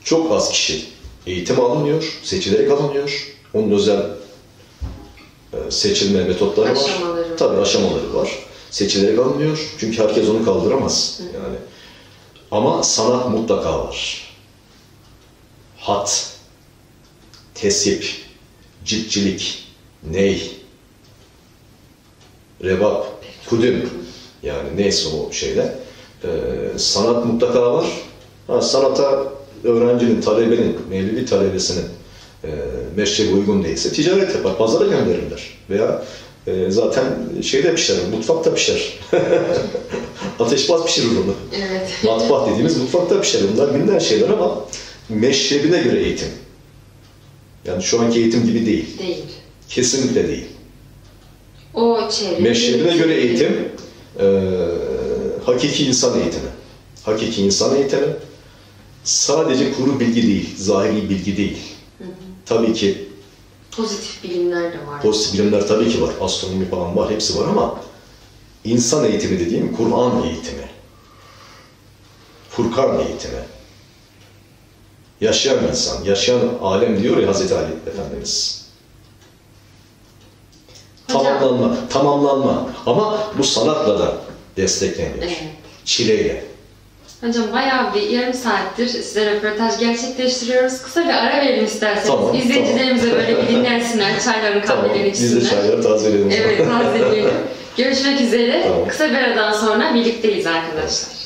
Çok az kişi eğitim alınıyor, seçilerek alınıyor. Onun özel seçilme metotları var. Tabii aşamaları var. Seçilerek alınıyor. Çünkü herkes onu kaldıramaz. Yani. Ama sanat mutlaka var. Hat, tesip, ciltçilik, ney, rebap, kudüm, yani neyse o şeyler. Sanat mutlaka var. Sanata öğrencinin, talebenin, Mevlevi talebesinin meşrebi uygun değilse ticaret yapar, pazara gönderirler. Veya zaten şeyde pişer, mutfakta pişer. Ateşbaz pişirir onu.
Evet.
Matbah dediğimiz mutfakta pişer. Bunlar bilinen şeyler ama meşrebine göre eğitim. Yani şu anki eğitim gibi değil.
Değil.
Kesinlikle değil.
O çevre.
Meşrebine göre eğitim, hakiki insan eğitimi. Hakiki insan eğitimi sadece kuru bilgi değil, zahiri bilgi değil. Tabii ki
pozitif bilimler de var.
Pozitif bilimler tabii ki var. Astronomi falan var, hepsi var ama insan eğitimi dediğim Kur'an eğitimi. Furkan eğitimi. Yaşayan insan, yaşayan alem diyor ya Hazreti Ali Efendimiz. Tamamlanma. Ama bu sanatla da destekleniyor. Evet. Çileyle.
Hocam bayağı bir yarım saattir size röportaj gerçekleştiriyoruz. Kısa bir ara verelim isterseniz.
Tamam,
İzleyicilerimize böyle bir dinlensinler, çaylarını kahvelerini içsinler.
Biz de çayları tazeleyelim.
Evet, tazeleyelim. Görüşmek üzere. Tamam. Kısa bir aradan sonra birlikteyiz arkadaşlar.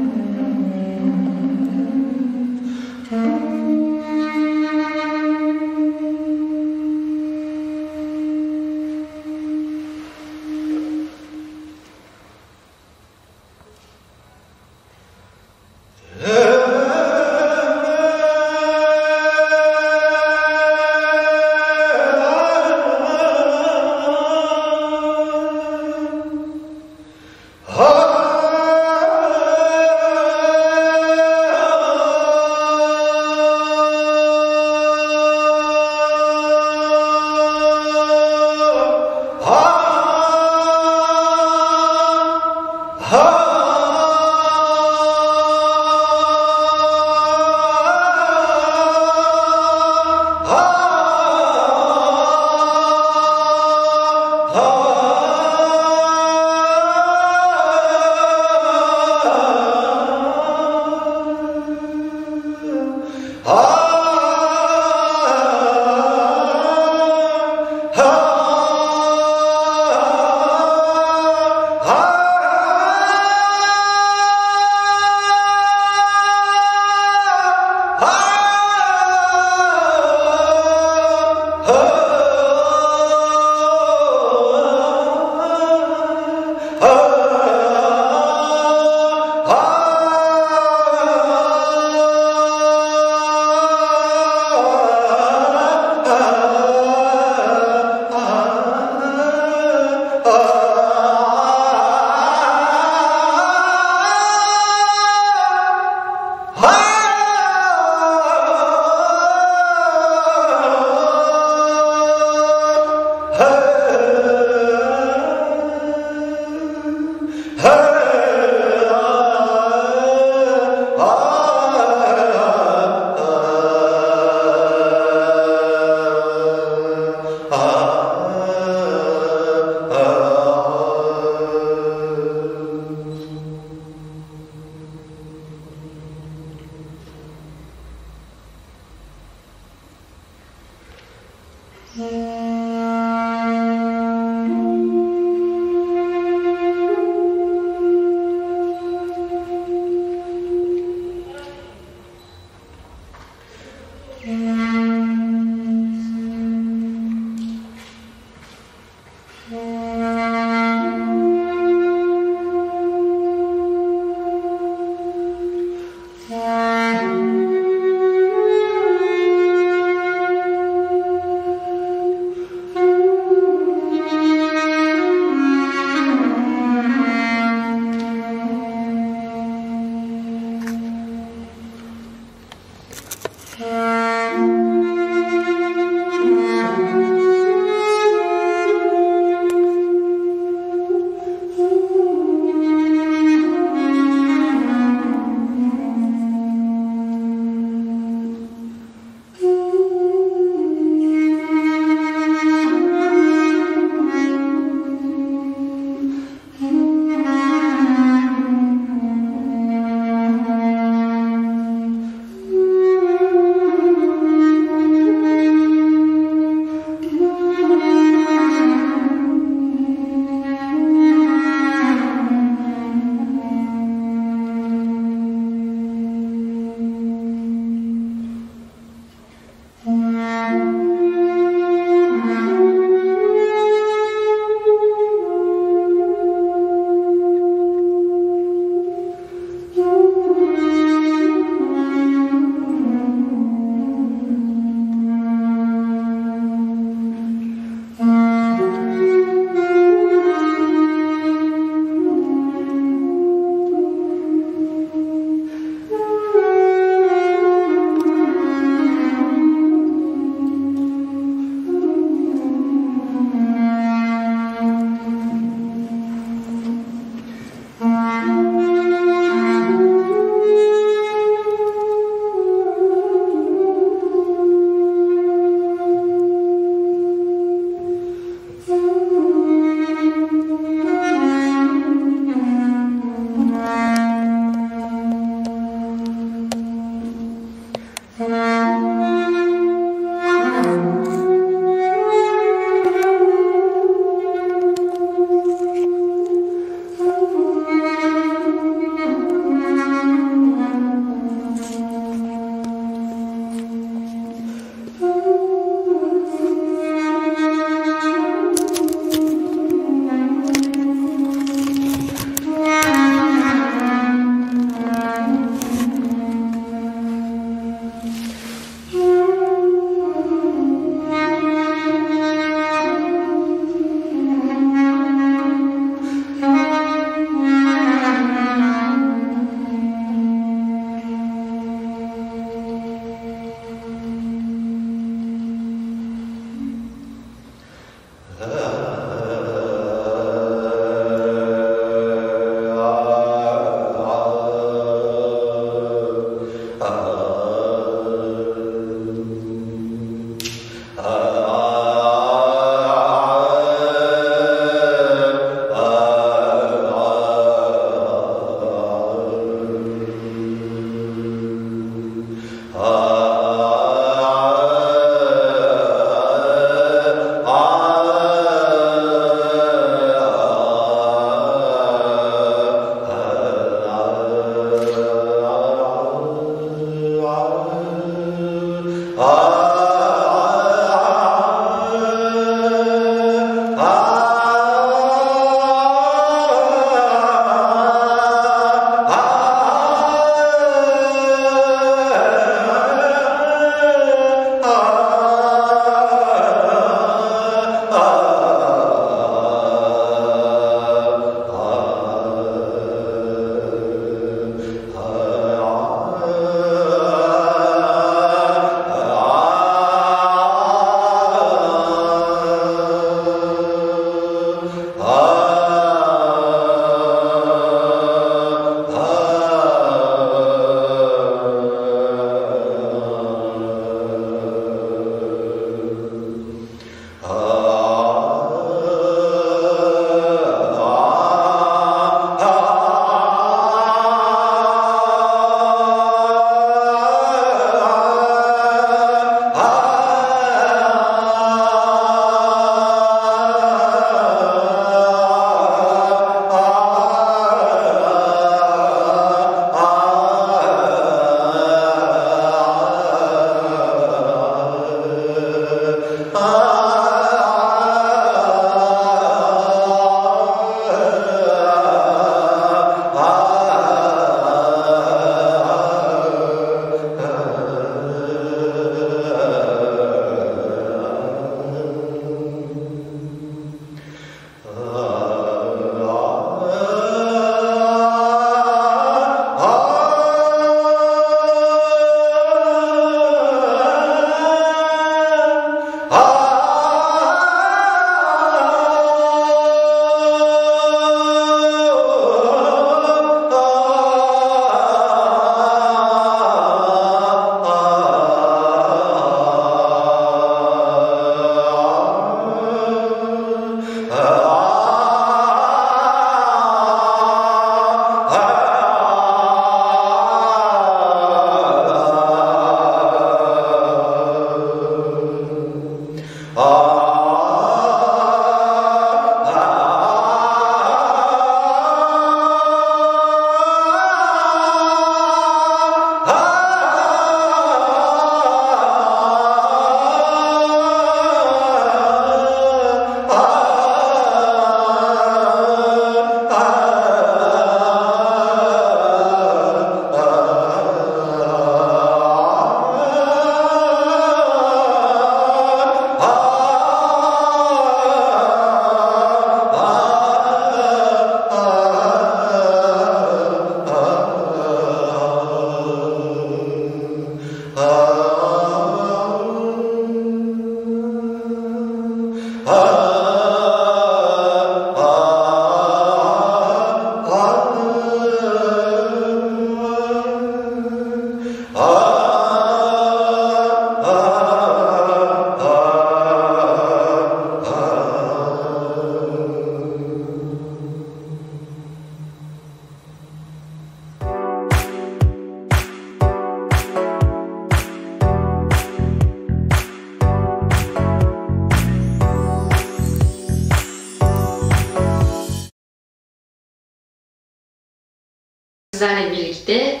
Sizlerle birlikte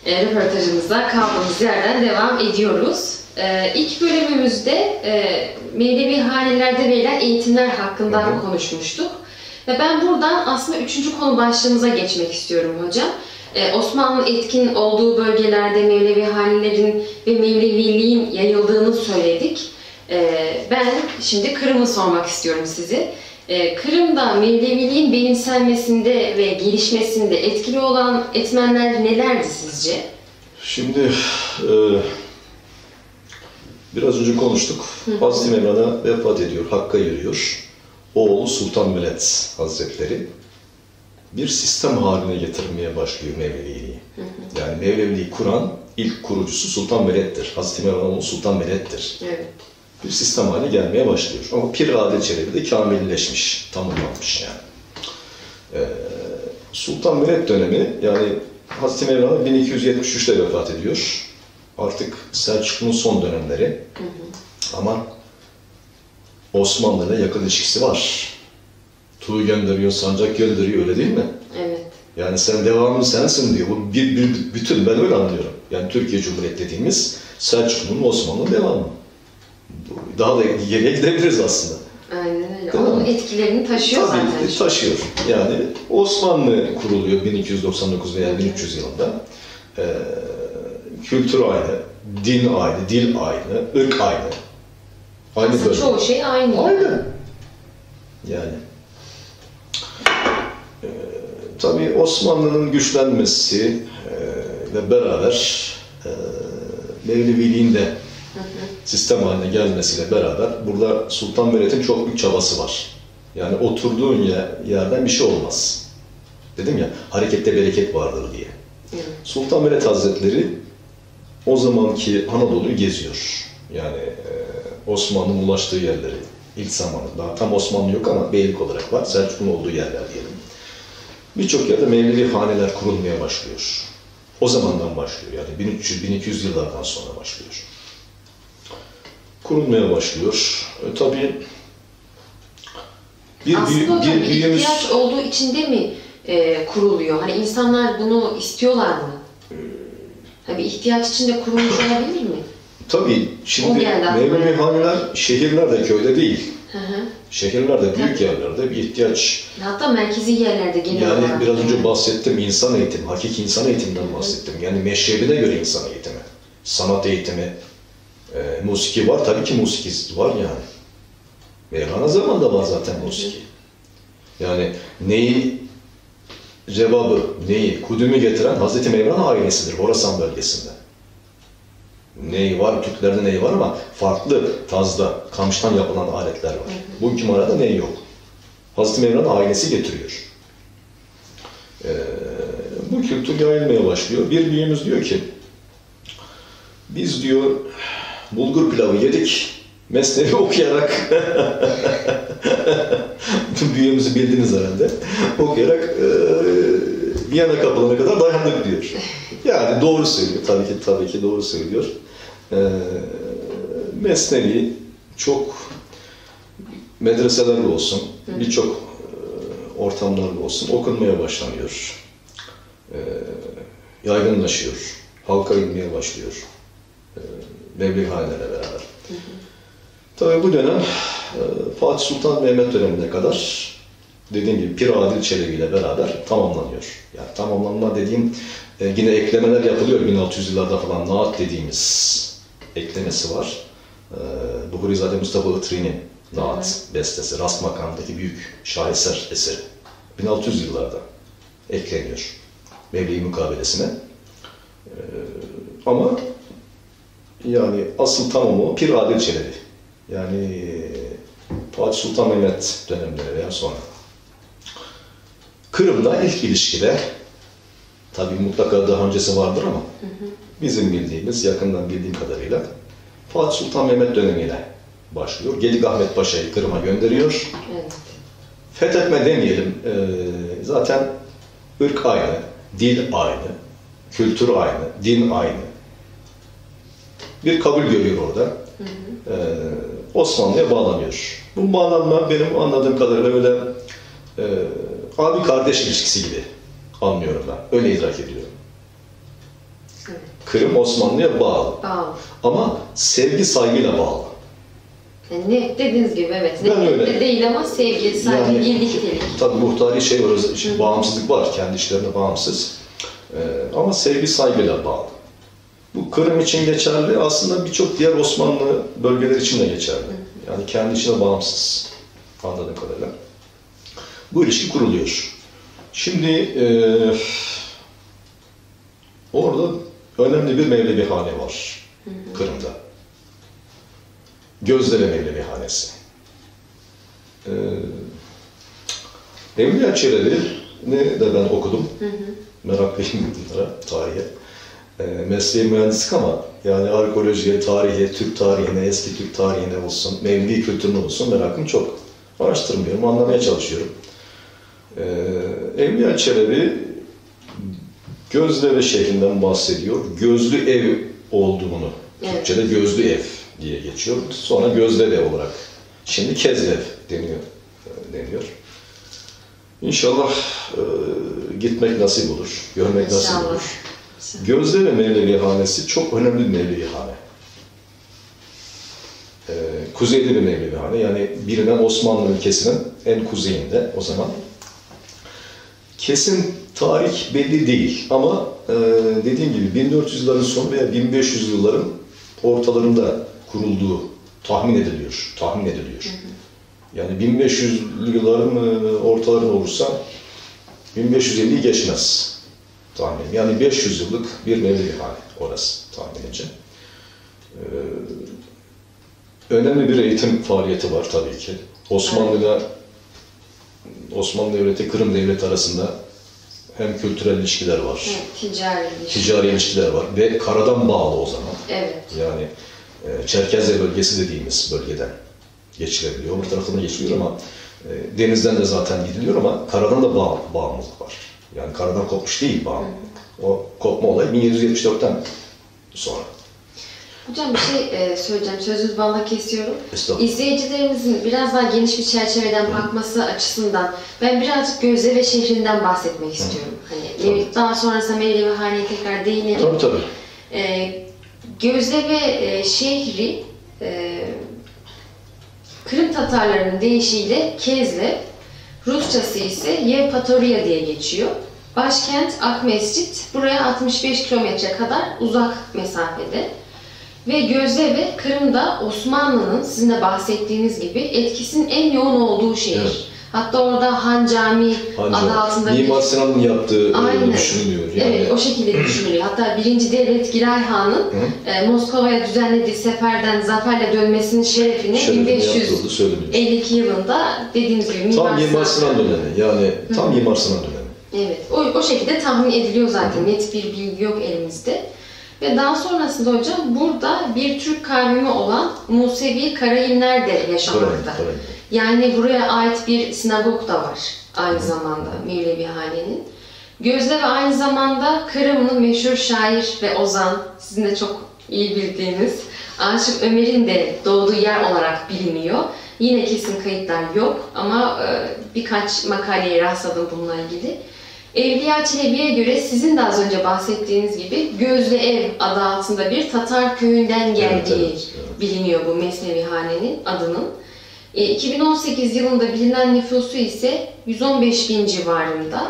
röportajımıza kaldığımız yerden devam ediyoruz. İlk bölümümüzde Mevlevi hanelerde verilen eğitimler hakkında konuşmuştuk. Ve ben buradan aslında 3. konu başlığımıza geçmek istiyorum hocam. Osmanlı'nın etkin olduğu bölgelerde Mevlevi hanelerin ve Mevleviliğin yayıldığını söyledik. Ben şimdi Kırım'ı sormak istiyorum size. Kırım'da Mevleviliğin benimsenmesinde ve gelişmesinde etkili olan etmenler nelerdi sizce?
Şimdi biraz önce konuştuk. Hazreti Mevlana vefat ediyor, Hakk'a yürüyor. Oğlu Sultan Veled Hazretleri bir sistem haline getirmeye başlıyor Mevleviliği. Yani Mevleviliği kuran ilk kurucusu Sultan Veled'dir. Hazreti Mevlana Sultan Veled'dir.
Evet.
Bir sistem haline gelmeye başlıyor. Ama Pir Adil Çelebi de kamilleşmiş, tamamlanmış yani. Sultan Veled dönemi, yani Hazreti Mevlana 1273'te vefat ediyor. Artık Selçuklu'nun son dönemleri. Ama Osmanlı ile yakın ilişkisi var. Tuğ gönderiyor, sancak gönderiyor, öyle değil mi?
Evet.
Yani sen devamlı sensin diyor. Bu bir bütün, ben öyle anlıyorum. Yani Türkiye Cumhuriyeti dediğimiz Selçuklu'nun Osmanlı'nın devamı. Daha da geriye gidebiliriz aslında.
Aynen öyle. Onun etkilerini taşıyor
tabii,
zaten.
Taşıyor. Yani Osmanlı kuruluyor 1299 veya 1300 yılında. Kültür aynı, din aynı, dil aynı, ırk aynı.
Aslında
böyle.
çoğu şey aynı.
Aynı. Yani. Tabii Osmanlı'nın güçlenmesi ve beraber Mevleviliğin de sistem haline gelmesiyle beraber burada Sultan Veled'in çok büyük çabası var. Yani oturduğun yerden bir şey olmaz. Dedim ya, harekette bereket vardır diye.
Evet.
Sultan Veled Hazretleri o zamanki Anadolu'yu geziyor. Yani Osmanlı'nın ulaştığı yerleri ilk zamanında. Tam Osmanlı yok ama beylik olarak var. Selçuklu'nun olduğu yerler diyelim. Birçok yerde Mevlevi haneler kurulmaya başlıyor. O zamandan başlıyor, yani 1300-1200 yıllardan sonra başlıyor. Kurulmaya başlıyor. Tabii
aslında
bir
ihtiyaç olduğu için de mi kuruluyor? Hani insanlar bunu istiyorlar mı? Hani bir ihtiyaç içinde kurulmuş olabilir mi?
Tabii. Şimdi Mevlevi haneler şehirlerde, köyde değil. Şehirlerde, büyük yerlerde bir ihtiyaç.
Hatta merkezi yerlerde genel olarak.
Yani biraz önce bahsettim, insan eğitimi, hakiki insan eğitiminden bahsettim. Yani meşrebine göre insan eğitimi, sanat eğitimi, musiki var. Tabii ki musiki var yani. Mevlana zamanında var zaten musiki. Yani neyi cevabı, neyi, kudümü getiren Hazreti Mevlana ailesidir, Horasan bölgesinde. Neyi var, Türklerde neyi var ama farklı tazda, kamıştan yapılan aletler var. Bu iki arada neyi yok. Hazreti Mevlana ailesi getiriyor. Bu kültür yayılmaya başlıyor. Bir büyüğümüz diyor ki, biz diyor bulgur pilavı yedik, Mesnevi okuyarak, büyüğümüzü bildiğiniz herhalde, okuyarak Viyana kapılarına kadar dayandık diyor. Yani doğru söylüyor, tabii ki doğru söylüyor. Mesnevi çok medreselerle olsun, birçok ortamlarla olsun okunmaya başlanıyor. Yaygınlaşıyor, halka inmeye başlıyor. Mevlevi hanelerle beraber. Tabii bu dönem Fatih Sultan Mehmet dönemine kadar dediğim gibi Pir Adil Çelebi ile beraber tamamlanıyor. Yani tamamlanma dediğim yine eklemeler yapılıyor 1600 yıllarda falan. Naat dediğimiz eklemesi var. Buhurizade Mustafa Itri'nin Naat bestesi, Rast makamındaki büyük şaheser eseri. 1600 yıllarda ekleniyor Mevlevi mukabelesine. Ama yani asıl tamamı Pir Adil Çelebi. Yani Fatih Sultan Mehmet dönemleri veya sonra. Kırım'da ilk ilişkide, tabii mutlaka daha öncesi vardır ama bizim bildiğimiz, yakından bildiğim kadarıyla Fatih Sultan Mehmet dönemiyle başlıyor. Gedik Ahmet Paşa'yı Kırım'a gönderiyor.
Evet.
Fethetme demeyelim, zaten ırk aynı, dil aynı, kültür aynı, din aynı. Bir kabul görüyor orada. Osmanlı'ya bağlanıyor. Bu bağlanma benim anladığım kadarıyla öyle abi kardeş ilişkisi gibi. anlıyorum ben. Öyle idrak ediyorum.
Evet.
Kırım Osmanlı'ya bağlı.
Bağlı.
Ama sevgi saygıyla bağlı.
Yani ne dediğiniz gibi evet.
Ben
Ne
öyle.
de değil ama sevgi, saygı, birliktelik.
Tabii muhtari şey var, şimdi bağımsızlık var, kendi işlerine bağımsız. Ama sevgi saygıyla bağlı. Bu Kırım için geçerli, aslında birçok diğer Osmanlı bölgeler için de geçerli. Yani kendi içine bağımsız, anladığım kadarıyla. Bu ilişki kuruluyor. Şimdi orada önemli bir Mevlevihane var Kırım'da. Gözdere Mevlevihanesi. Evliya Çelebi'ni de ben okudum. Meraklıyım bunlara, tarihe. Mesleği mühendislik ama yani arkeolojiye, tarihe, Türk tarihine, eski Türk tarihine olsun, Mevlevi kültürüne olsun merakım çok. Araştırmıyorum, anlamaya çalışıyorum. Evliya Çelebi Gözdere şehrinden bahsediyor. Gözlü ev olduğunu,
evet.
Türkçe'de gözlü ev diye geçiyor. Sonra Gözdere olarak, şimdi Kezlev deniyor. İnşallah gitmek nasip olur, görmek nasip olur. Gözdere Mevlevihanesi çok önemli bir Mevlevihane. Kuzeyde bir Mevlevihane, yani bilinen Osmanlı ülkesinin en kuzeyinde o zaman. Kesin tarih belli değil ama dediğim gibi 1400'lerin sonu veya 1500 yılların ortalarında kurulduğu tahmin ediliyor. Yani 1500'lü yılların ortalarında olursa 1550'yi geçmez tahminim. Yani 500 yıllık bir Mevlevihane orası tahminimce. Önemli bir eğitim faaliyeti var tabii ki. Osmanlı Devleti, Kırım Devleti arasında hem kültürel ilişkiler var,
evet,
ticari ilişkiler var ve karadan bağlı o zaman.
Evet.
Yani Çerkezya bölgesi dediğimiz bölgeden geçilebiliyor. Öbür taraftan da geçiliyor ama denizden de zaten gidiliyor ama karadan da bağımlılık var. Yani karadan kopmuş değil bağımlılık. O kopma olayı 1774'ten sonra.
Hocam bir şey söyleyeceğim. Sözünüzü balla kesiyorum.
İzleyicilerimizin
biraz daha geniş bir çerçeveden bakması açısından ben birazcık Gözdere şehrinden bahsetmek istiyorum. Hani daha sonrasında Mevlevihane'ye tekrar değinelim.
Tabii.
Gözdere şehri Kırım Tatarlarının deyişiyle Kezlev, Rusçası ise Yevpatoria diye geçiyor. Başkent Akmescit buraya 65 kilometre kadar uzak mesafede. Ve Gözdere, Kırım'da Osmanlı'nın sizin de bahsettiğiniz gibi etkisinin en yoğun olduğu şehir. Evet. Hatta orada Han Camii adı altında
Mimar Sinan'ın yaptığı düşünülüyor.
Yani. Evet, o şekilde düşünülüyor. Hatta 1. Devlet Giray Han'ın Moskova'ya düzenlediği seferden zaferle dönmesinin şerefine 1552 yılında dediğiniz gibi
tam Mimar Sinan dönemi. Yani tam Mimar Sinan dönemi.
Evet, o şekilde tahmin ediliyor zaten. Net bir bilgi yok elimizde. Ve daha sonrasında hocam burada bir Türk kavmi olan Musevi Karayimler de yaşamakta. Yani buraya ait bir sinagog da var aynı zamanda Mevlevihane'nin. Gözdere aynı zamanda Kırım'ın meşhur şair ve ozan, sizin de çok iyi bildiğiniz Aşık Ömer'in de doğduğu yer olarak biliniyor. Yine kesin kayıtlar yok ama birkaç makaleye rastladım bununla ilgili. Evliya Çelebi'ye göre sizin de az önce bahsettiğiniz gibi Gözlü Ev adı altında bir Tatar köyünden geldiği biliniyor bu Mesnevihane'nin adının. 2018 yılında bilinen nüfusu ise 115.000 civarında.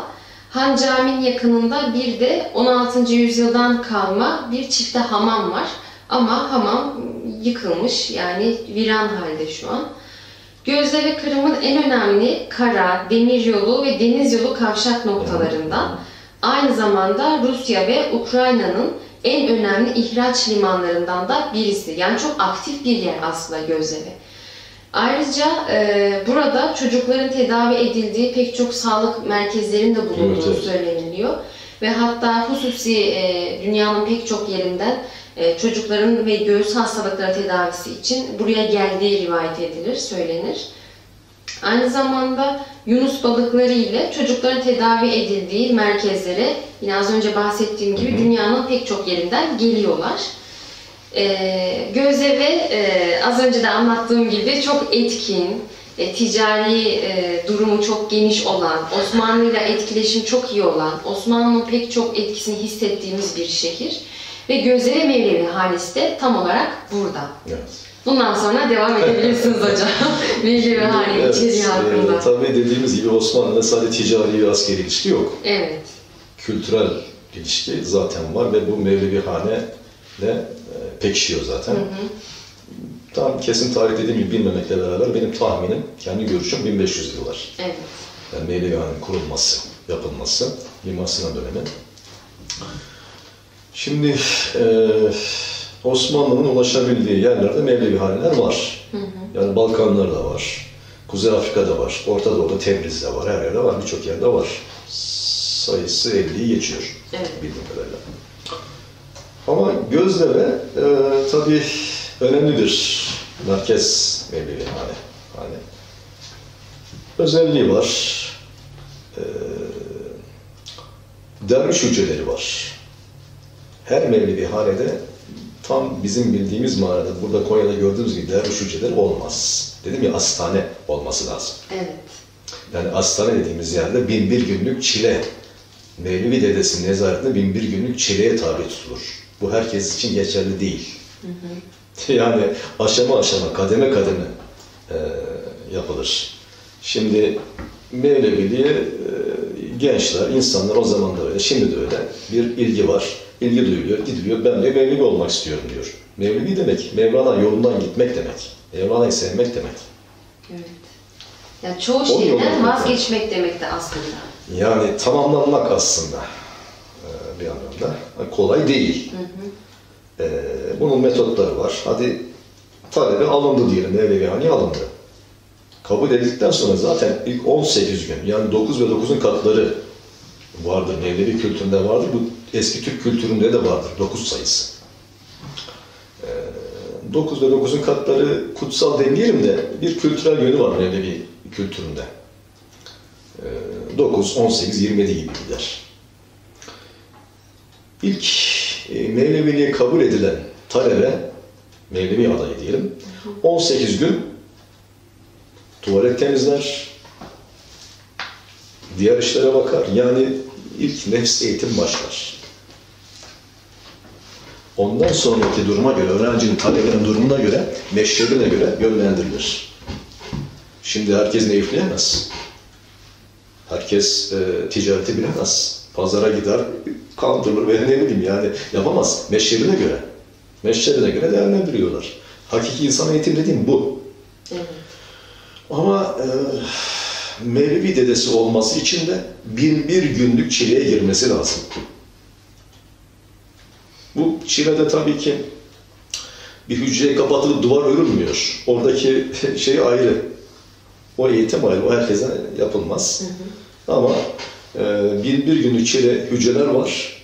Han Camii'nin yakınında bir de 16. yüzyıldan kalma bir çifte hamam var. Ama hamam yıkılmış, yani viran halde şu an. Gözdere Kırım'ın en önemli kara, demiryolu ve deniz yolu kavşak noktalarından, aynı zamanda Rusya ve Ukrayna'nın en önemli ihraç limanlarından da birisi. Yani çok aktif bir yer aslında Gözdere. Ayrıca burada çocukların tedavi edildiği pek çok sağlık merkezlerinin de bulunduğu söyleniliyor. Ve hatta hususi dünyanın pek çok yerinden çocukların ve göğüs hastalıkları tedavisi için buraya geldiği rivayet edilir, söylenir. Aynı zamanda yunus balıkları ile çocukların tedavi edildiği merkezlere yine az önce bahsettiğim gibi dünyanın pek çok yerinden geliyorlar. Gözdere az önce de anlattığım gibi çok etkin, ticari durumu çok geniş olan, Osmanlı'yla etkileşim çok iyi olan, Osmanlı'nın pek çok etkisini hissettiğimiz bir şehir. Ve Gözleri Mevlevi hanesi de tam olarak burada.
Evet.
Bundan sonra devam edebilirsiniz hocam. Mevlevi hane içeriği hakkında.
Tabii dediğimiz gibi Osmanlı'da sadece ticari ve askeri ilişki yok.
Evet.
Kültürel ilişki zaten var ve bu Mevlevi hane de pekişiyor zaten. Hı hı. Tam kesin tarih dediğim gibi bilmemekle beraber benim tahminim, kendi görüşüm 1500 yıllar.
Evet.
Yani Mevlevi hanenin kurulması, yapılması, Mimar Sinan dönemi. Şimdi Osmanlı'nın ulaşabildiği yerlerde Mevlevi haneler var. Hı hı. Yani Balkanlar'da var, Kuzey Afrika'da var, Orta Doğu'da, Tebriz'de var, her yerde var, birçok yerde var. Sayısı 50'yi geçiyor, evet, bildiğim kadarıyla. Ama Gözdere tabii önemlidir. Merkez Mevlevi hane. Yani özelliği var. Derviş hücreleri var. Her Mevlevi hanede tam bizim bildiğimiz manada, burada Konya'da gördüğümüz gibi derviş hücreleri olmaz. Dedim ya, astane olması lazım.
Evet. Yani
astane dediğimiz yerde 1001 günlük çile, Mevlevi dedesinin nezaretinde 1001 günlük çileye tabi tutulur. Bu herkes için geçerli değil. Hı hı. Yani aşama aşama, kademe kademe yapılır. Şimdi Mevleviliğe gençler, insanlar o zaman da öyle, şimdi de öyle bir ilgi var. İlgi duyuluyor, gidiliyor. Ben de Mevlevi olmak istiyorum diyor. Mevlevi demek, Mevlana yolundan gitmek demek. Mevlana'yı sevmek demek. Evet.
Yani çoğu şeyden vazgeçmek demek de aslında.
Yani tamamlanmak aslında bir anlamda. Kolay değil. Hı hı. Bunun metotları var. Hadi talebe alındı diyelim, Mevlevihane'ye alındı. Kabul edildikten sonra zaten ilk 18 gün, yani 9 ve 9'un katları vardır. Mevlevi kültüründe vardır. Bu eski Türk kültüründe de vardır. 9 sayısı. 9 ve 9'un katları kutsal demeyelim de bir kültürel yönü var Mevlevi kültüründe. 9, 18, 27 gibi gider. İlk Mevleviliğe kabul edilen talebe, Mevlevi adayı diyelim, 18 gün tuvalet temizler, diğer işlere bakar. Yani ilk nefs eğitim başlar. Ondan sonraki duruma göre, öğrencinin, talebenin durumuna göre, meşrebine göre yönlendirilir. Şimdi herkes neyifleyemez. Herkes ticareti bilemez. Pazara gider, kandırılır ve ne bileyim yani yapamaz. Meşrebine göre. Meşrebine göre değerlendiriyorlar. Hakiki insan eğitim dediğim bu. Evet. Ama Mevlevi dedesi olması için de 1001 günlük çileye girmesi lazım. Bu çilede tabii ki bir hücreye kapatılıp duvar örülmüyor. Oradaki şey ayrı. O eğitim ayrı, o herkese yapılmaz. Hı hı. Ama 1001 günlük çile hücreler var.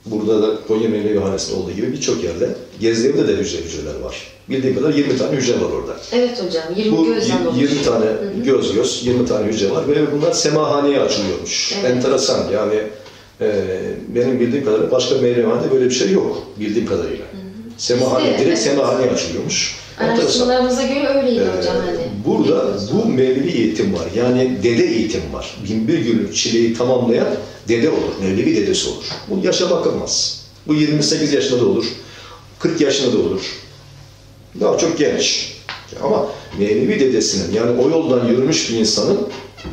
Burada da Konya Mevlevi Hanesi'nde olduğu gibi birçok yerde. Gezdiğimde de hücreler var. Bildiğim kadar 20 tane hücre var orada.
Evet hocam, 20 gözden olmuş.
20 tane göz, 20 tane hücre var ve bunlar semahaneye açılıyormuş. Evet. Enteresan yani benim bildiğim kadarıyla başka Mevlevihane'de böyle bir şey yok bildiğim kadarıyla. Semahane, direkt evet, semahaneye açılıyormuş.
Araştırmalarımıza göre öyleydi hocam. Hani.
Burada bu Mevlevi eğitim var. Yani dede eğitim var. 1001 günlük çileyi tamamlayan dede olur. Mevlevi dedesi olur. Bu yaşa bakılmaz. Bu 28 yaşında da olur. 40 yaşında da olur. Daha çok genç. Ama Mevlevi dedesinin, yani o yoldan yürümüş bir insanın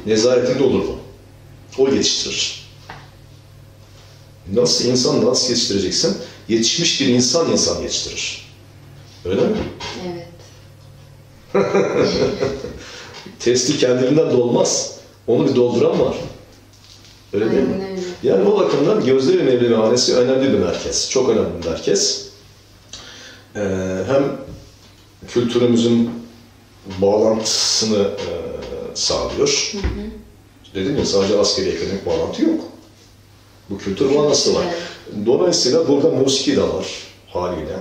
nezaretinde olur bu. O yetiştirir. Nasıl yetiştireceksin? Yetişmiş bir insan yetiştirir. Öyle mi?
Evet.
Testi kendiliğinden dolmaz. Onu bir dolduran var. Öyle değil mi? Yani o bakımdan Gözdere Mevlevi Hanesi önemli bir merkez. Çok önemli bir merkez. Hem kültürümüzün bağlantısını sağlıyor. Hı hı. Dedim ya, sadece askeri ekonomik bağlantı yok. Bu kültür bağlantısı var. Dolayısıyla burada musiki de var haliyle.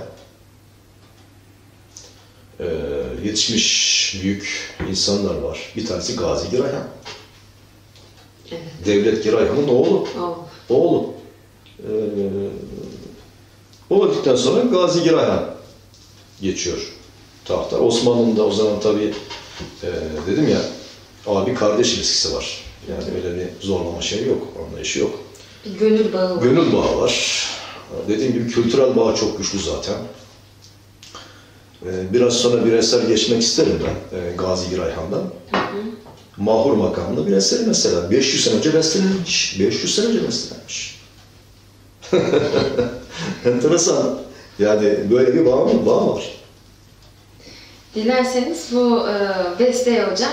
Yetişmiş büyük insanlar var. Bir tanesi Gazi Girayhan. Evet. Devlet Girayhan'ın oğlu. Oh. Oğlu. O vakitten sonra Gazi Girayhan geçiyor tahta. Osmanlı'nın da o zaman tabii Dedim ya, abi kardeş ilişkisi var. Yani öyle bir zorlama şey yok, anlayışı yok.
Bir gönül bağı var.
Gönül bağı var. Dediğim gibi kültürel bağ çok güçlü zaten. Biraz sonra bir eser geçmek isterim ben Gazi Girayhan'dan. Mahur makamında bir eser mesela. 500 sene önce bestelenmiş. 500 sene önce bestelenmiş. Enteresan. Yani böyle bir bağ var.
Dilerseniz bu besteye hocam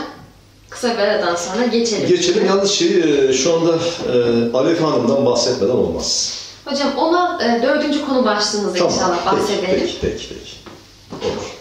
kısa bir aradan sonra geçelim.
Geçelim. Yalnız şu anda Alev Hanım'dan bahsetmeden olmaz.
Hocam ona 4. konu başlığımızda
Tamam.
inşallah bahsedelim.
Peki. Olur.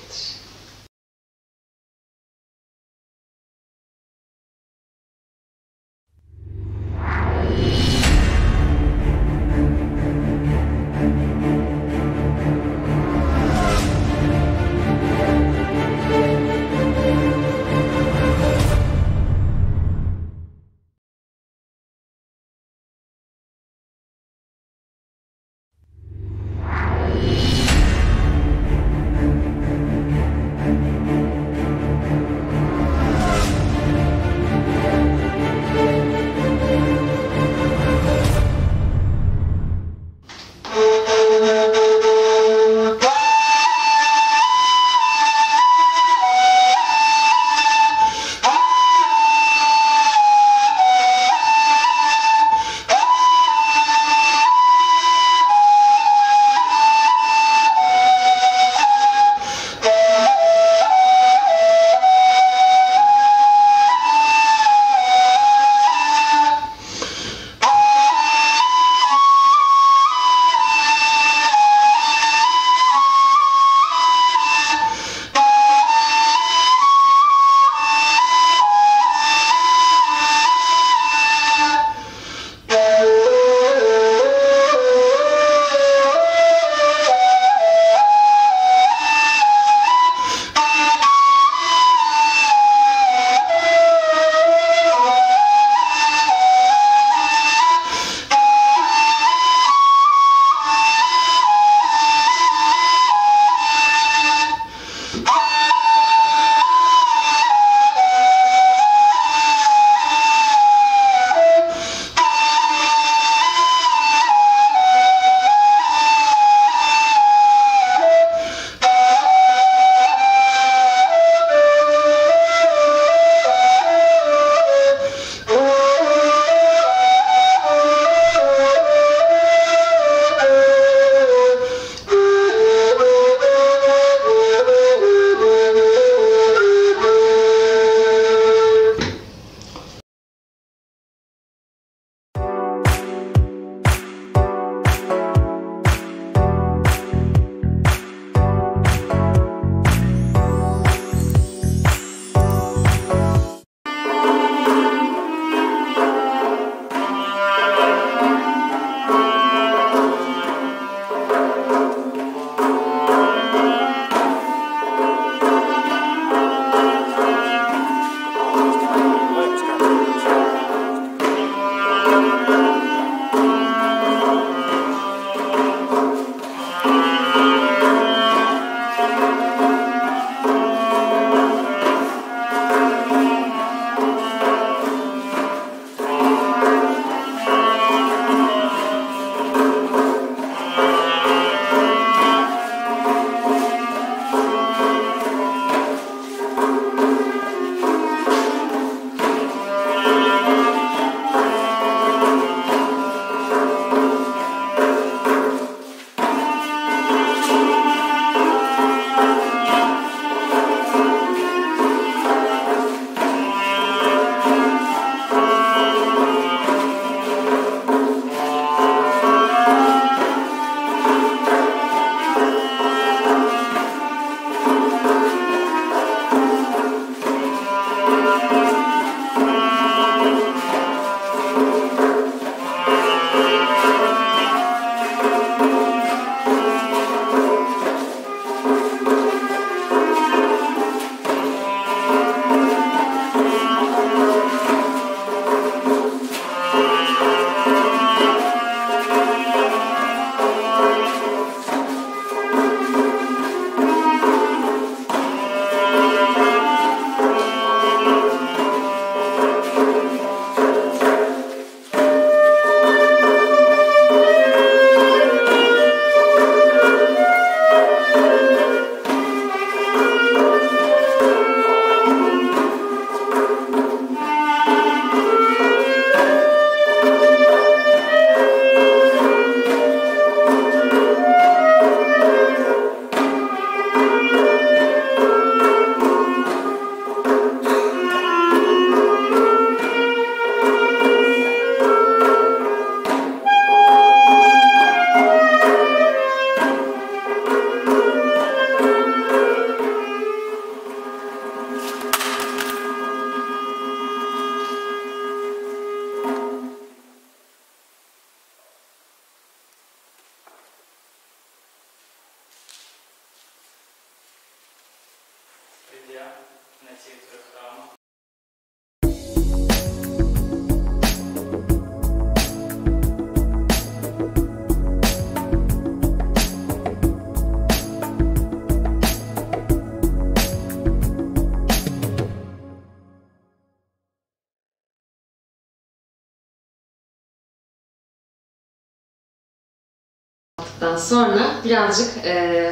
Sonra birazcık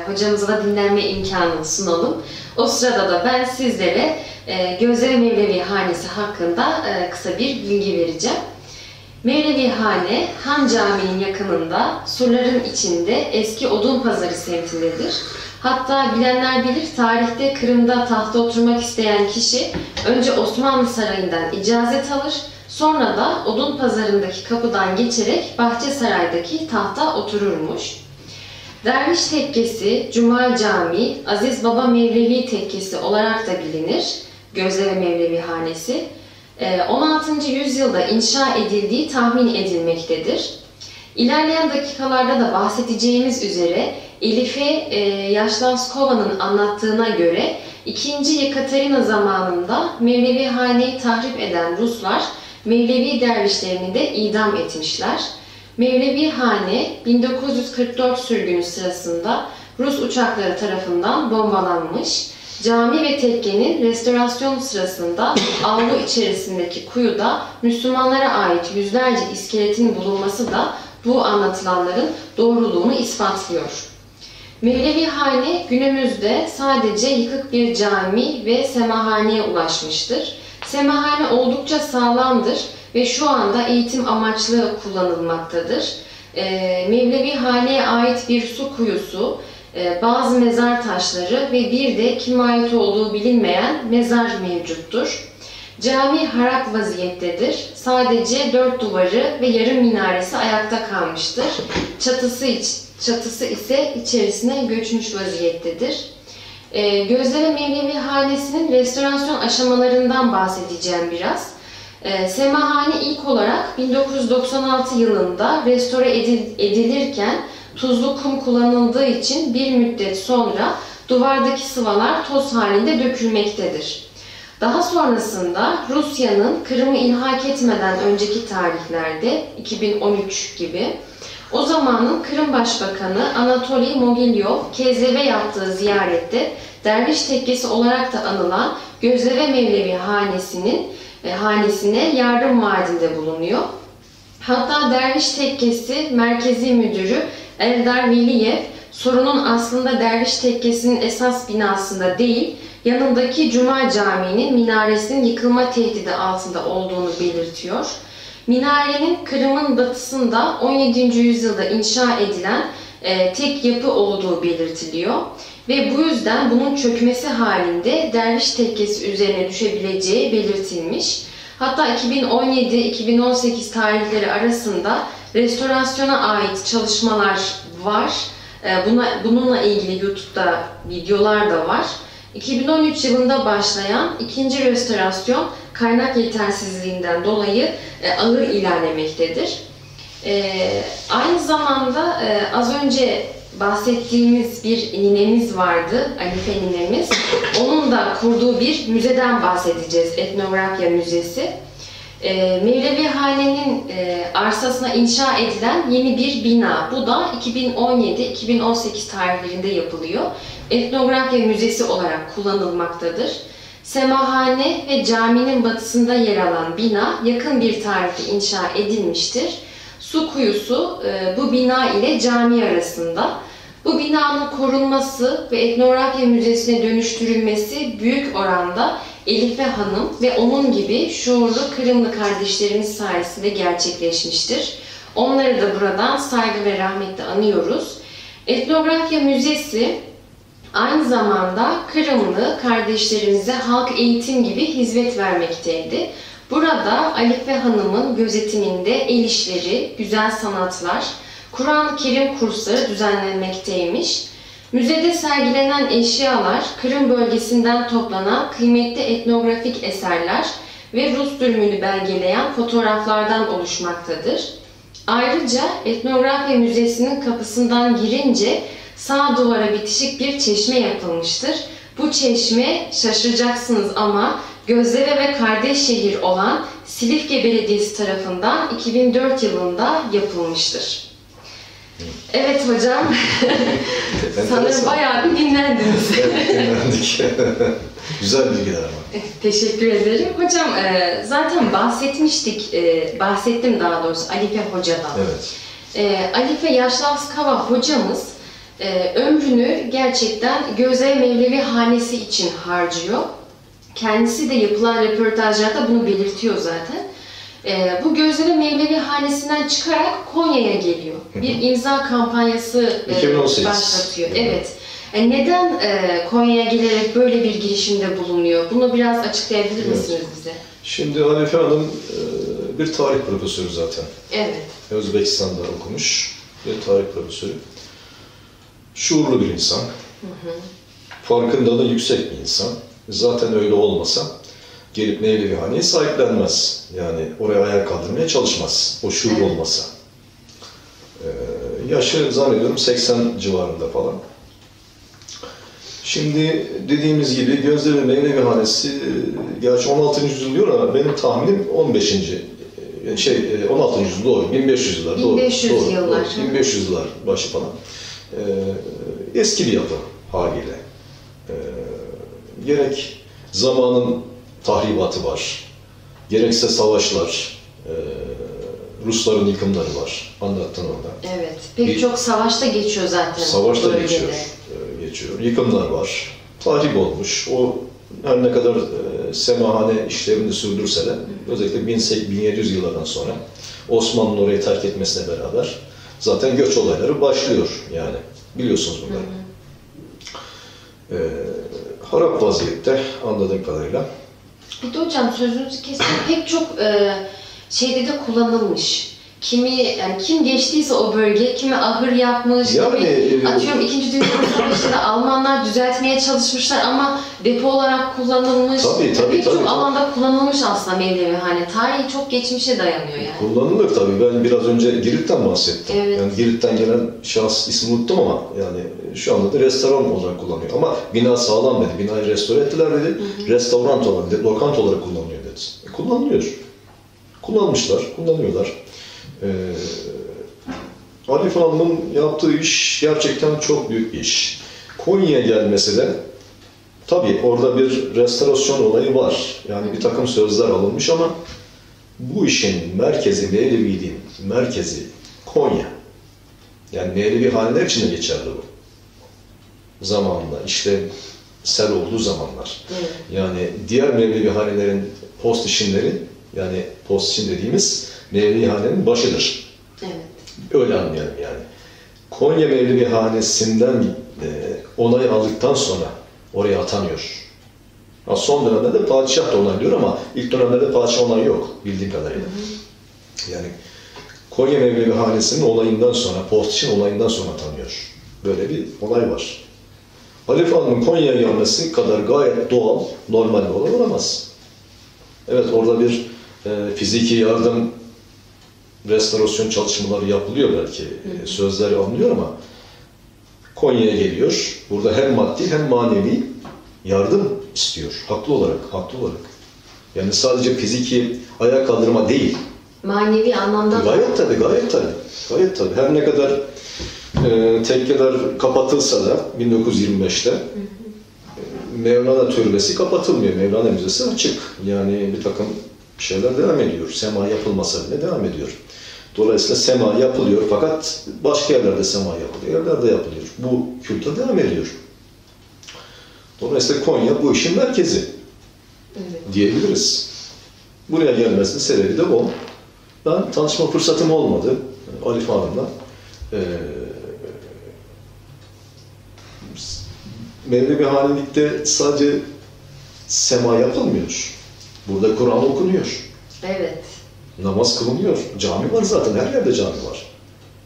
hocamıza da dinlenme imkanını sunalım. O sırada da ben sizlere Gözleri Mevlevi Hanesi hakkında kısa bir bilgi vereceğim. Mevlevi Hane, Han Camii'nin yakınında, surların içinde eski Odunpazarı semtindedir. Hatta bilenler bilir, tarihte Kırım'da tahta oturmak isteyen kişi önce Osmanlı Sarayı'ndan icazet alır, sonra da Odunpazarı'ndaki kapıdan geçerek Bahçesaray'daki tahta otururmuş. Derviş Tekkesi, Cumal Camii, Aziz Baba Mevlevi Tekkesi olarak da bilinir. Gözleri Mevlevi Hanesi. 16. yüzyılda inşa edildiği tahmin edilmektedir. İlerleyen dakikalarda da bahsedeceğimiz üzere Elife Yaşlavskova'nın anlattığına göre 2. Yekaterina zamanında Mevlevi Hane'yi tahrip eden Ruslar Mevlevi dervişlerini de idam etmişler. Mevlevi Hane 1944 sürgünü sırasında Rus uçakları tarafından bombalanmış. Cami ve tekkenin restorasyon sırasında avlu içerisindeki kuyuda Müslümanlara ait yüzlerce iskeletin bulunması da bu anlatılanların doğruluğunu ispatlıyor. Mevlevi Hane günümüzde sadece yıkık bir cami ve semahaneye ulaşmıştır. Semahane oldukça sağlamdır ve şu anda eğitim amaçlı kullanılmaktadır. Mevlevi Hane'ye ait bir su kuyusu, bazı mezar taşları ve bir de kime ait olduğu bilinmeyen mezar mevcuttur. Cami harap vaziyettedir. Sadece 4 duvarı ve yarım minaresi ayakta kalmıştır. Çatısı ise içerisine göçmüş vaziyettedir. Gözleri Mevlevi Hanesi'nin restorasyon aşamalarından bahsedeceğim biraz. Semahane ilk olarak 1996 yılında restore edilirken tuzlu kum kullanıldığı için bir müddet sonra duvardaki sıvalar toz halinde dökülmektedir. Daha sonrasında Rusya'nın Kırım'ı ilhak etmeden önceki tarihlerde 2013 gibi o zamanın Kırım Başbakanı Anatoliy Mogilyov Kezev'e yaptığı ziyarette Derviş Tekkesi olarak da anılan Gözleve Mevlevi hanesine yardım vaadinde bulunuyor. Hatta Derviş Tekkesi Merkezi Müdürü Eldar Veliyev sorunun aslında Derviş Tekkesi'nin esas binasında değil, yanındaki Cuma Camii'nin minaresinin yıkılma tehdidi altında olduğunu belirtiyor. Minarenin Kırım'ın batısında 17. yüzyılda inşa edilen tek yapı olduğu belirtiliyor. Ve bu yüzden bunun çökmesi halinde Derviş Tekkesi üzerine düşebileceği belirtilmiş. Hatta 2017-2018 tarihleri arasında restorasyona ait çalışmalar var. Bununla ilgili YouTube'da videolar da var. 2013 yılında başlayan ikinci restorasyon kaynak yetersizliğinden dolayı ağır ilerlemektedir. Aynı zamanda az önce bahsettiğimiz bir ninemiz vardı, Alife ninemiz. Onun da kurduğu bir müzeden bahsedeceğiz, Etnografya Müzesi. Mevlevi Hane'nin arsasına inşa edilen yeni bir bina. Bu da 2017-2018 tarihlerinde yapılıyor. Etnografya Müzesi olarak kullanılmaktadır. Semahane ve caminin batısında yer alan bina yakın bir tarihte inşa edilmiştir. Su kuyusu bu bina ile cami arasında. Bu binanın korunması ve Etnografya Müzesi'ne dönüştürülmesi büyük oranda Elife Hanım ve onun gibi şuurlu Kırımlı kardeşlerimiz sayesinde gerçekleşmiştir. Onları da buradan saygı ve rahmetle anıyoruz. Etnografya Müzesi aynı zamanda Kırımlı kardeşlerimize halk eğitim gibi hizmet vermekteydi. Burada Alife Hanım'ın gözetiminde el işleri, güzel sanatlar, Kur'an-ı Kerim kursları düzenlenmekteymiş. Müzede sergilenen eşyalar, Kırım bölgesinden toplanan kıymetli etnografik eserler ve Rus dönümünü belgeleyen fotoğraflardan oluşmaktadır. Ayrıca Etnografya Müzesi'nin kapısından girince sağ duvara bitişik bir çeşme yapılmıştır. Bu çeşme şaşıracaksınız ama Gözdere ve kardeş şehir olan Silifke Belediyesi tarafından 2004 yılında yapılmıştır. Evet hocam, sanırım bayağı bir dinlendiniz.
Evet, dinlendik. Güzel bilgiler ama.
Teşekkür ederim. Hocam zaten bahsettim daha doğrusu Alife Hoca'dan.
Evet.
Alife Yaşlavskava hocamız ömrünü gerçekten Gözdere Mevlevi Hanesi için harcıyor. Kendisi de yapılan röportajlarda bunu belirtiyor zaten. Bu Gözdere Mevlevi Hanesi'nden çıkarak Konya'ya geliyor. Bir imza kampanyası
2018
başlatıyor. Evet. Neden Konya'ya gelerek böyle bir girişimde bulunuyor? Bunu biraz açıklayabilir misiniz bize?
Şimdi Alife Hanım bir tarih profesörü zaten.
Evet.
Özbekistan'da okumuş bir tarih profesörü. Şuurlu bir insan. Farkındalığı yüksek bir insan. Zaten öyle olmasa gelip Mevlevihane'yi sahiplenmez. Yani oraya ayağa kaldırmaya çalışmaz. O şuur olmasa. Yaşı zannediyorum 80 civarında falan. Şimdi dediğimiz gibi Gözdere Mevlevihanesi gerçi 16. yüzyıl diyor ama benim tahminim 15. 16. yüzyıl doğru. 1500 yıllar doğru.
1500 yıllar.
1500 yıllar başı falan. Eski bir yapı haliyle. Gerek zamanın tahribatı var, gerekse savaşlar, Rusların yıkımları var. Anlattın orada.
Evet. Pek çok savaşta geçiyor zaten.
Savaşta geçiyor. Yıkımlar var. Tahrip olmuş. O her ne kadar semahane işlerini sürdürse de özellikle 1700 yıllardan sonra Osmanlı'nın orayı terk etmesine beraber zaten göç olayları başlıyor yani. Biliyorsunuz bunları. Harap vaziyette anladığım kadarıyla.
Bir de hocam sözünüzü kesin pek çok şeyde de kullanılmış. Kim geçtiyse o bölge, kimi ahır yapmış, kimi atıyorum 2. Dünya Savaşı'nda Almanlar düzeltmeye çalışmışlar ama depo olarak kullanılmış. Pek çok alanda kullanılmış aslında Mevlevihane. Tarihi çok geçmişe dayanıyor yani.
Kullanılır tabii. Ben biraz önce Girit'ten bahsettim.
Evet.
Yani Girit'ten gelen şahıs ismi unuttum ama yani şu anda da restoran olarak kullanıyor. Ama bina sağlam dedi. Binayı restore ettiler dedi. Restoran olarak dedi. Lokant olarak kullanılıyor dedi. Kullanılıyor. Kullanmışlar, kullanıyorlar. Alife Hanım'ın yaptığı iş gerçekten çok büyük bir iş. Konya'ya gelmesi de tabii orada bir restorasyon olayı var. Yani bir takım sözler alınmış ama bu işin merkezi, Mevleviliğin merkezi Konya. Yani Mevlevi haneler için de geçerli bu. Zamanında işte sel olduğu zamanlar.
Evet.
Yani diğer Mevlevi hanelerin post işinleri yani post işin dediğimiz Mevlevi hanenin başıdır.
Evet.
Öyle anlayalım yani. Konya Mevlevi hanesinden onay aldıktan sonra oraya atanıyor. Son dönemde de padişah da onaylıyor ama ilk dönemlerde padişah onayı yok bildiğim kadarıyla. Yani Konya Mevlevi hanesinin onayından sonra, post işin onayından sonra atanıyor. Böyle bir olay var. Alife Hanım'ın Konya'ya gelmesi kadar gayet doğal, normal bir olay olamaz. Evet orada bir fiziki yardım, restorasyon çalışmaları yapılıyor belki, sözleri anlıyor ama Konya'ya geliyor. Burada hem maddi hem manevi yardım istiyor. Haklı olarak. Yani sadece fiziki ayağa kaldırma değil.
Manevi anlamda
Gayet tabii. Her ne kadar tekkeler kapatılsa da 1925'te Mevlana Türbesi kapatılmıyor. Mevlana Müzesi açık. Yani bir takım şeyler devam ediyor. Sema yapılmasa bile devam ediyor. Dolayısıyla sema yapılıyor fakat başka yerlerde sema yapılıyor. Yerlerde yapılıyor. Bu kültür devam ediyor. Dolayısıyla Konya bu işin merkezi diyebiliriz. Buraya gelmesinin sebebi de o. Ben tanışma fırsatım olmadı Alife Hanım'la. Mevlevihanelikte sadece sema yapılmıyor. Burada Kur'an okunuyor.
Evet.
Namaz kılınıyor. Cami var zaten. Her yerde cami var.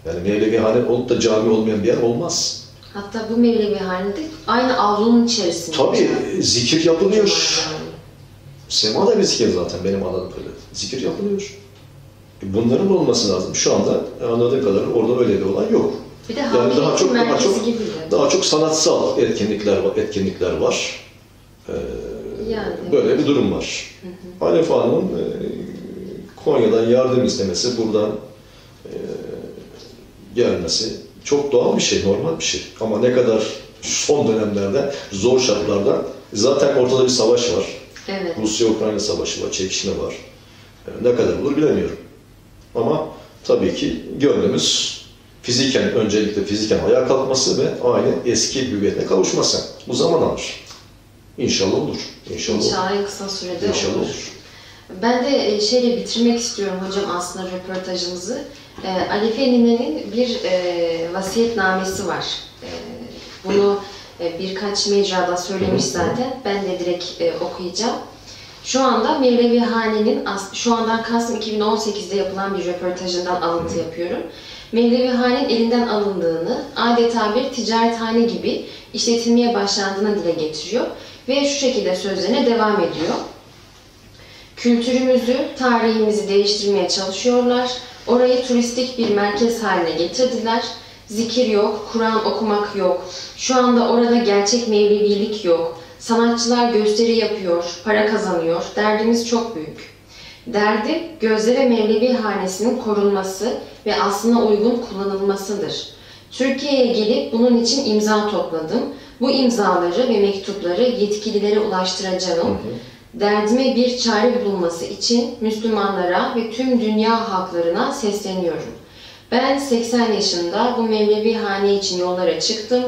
Yani Mevlevihane olup da cami olmayan bir yer olmaz.
Hatta bu Mevlevihane'de aynı avlunun içerisinde.
Tabii zikir yapılıyor. Sema da bir zikir zaten benim anladığım kadarıyla. Zikir yapılıyor. Bunların olması lazım. Şu anda anladığım kadarıyla orada öyle bir olay yok.
Bir de
Yani daha çok sanatsal etkinlikler var.
Yani.
Böyle bir durum var. Hanife Hanım'ın Konya'dan yardım istemesi, buradan gelmesi çok doğal bir şey, normal bir şey. Ama ne kadar son dönemlerde, zor şartlarda, zaten ortada bir savaş var.
Evet.
Rusya-Ukrayna savaşı var, çekişme var. Ne kadar olur bilemiyorum. Ama tabii ki gönlümüz öncelikle fiziken ayağa kalkması ve aynı eski hüviyetine kavuşması. Bu zaman alır. İnşallah olur.
İnşallah en kısa sürede
olur.
Ben de şeyle bitirmek istiyorum hocam aslında röportajımızı. Arife Nine'nin bir vasiyetnamesi var. Bunu birkaç mecrada söylemiş zaten. Ben de direkt okuyacağım. Şu anda Mevlevihane'nin, şu andan kastım 2018'de yapılan bir röportajından alıntı yapıyorum. Mevlevihane'nin elinden alındığını, adeta bir ticarethane gibi işletilmeye başlandığını dile getiriyor. Ve şu şekilde sözlerine devam ediyor. Kültürümüzü, tarihimizi değiştirmeye çalışıyorlar. Orayı turistik bir merkez haline getirdiler. Zikir yok, Kur'an okumak yok. Şu anda orada gerçek Mevlevilik yok. Sanatçılar gösteri yapıyor, para kazanıyor. Derdimiz çok büyük. Derdim, Gözde ve Mevlevi hanesinin korunması ve aslına uygun kullanılmasıdır. Türkiye'ye gelip bunun için imza topladım. Bu imzaları ve mektupları yetkililere ulaştıracağım. Derdime bir çare bulunması için Müslümanlara ve tüm dünya halklarına sesleniyorum. Ben 80 yaşında bu Mevlevi hane için yollara çıktım.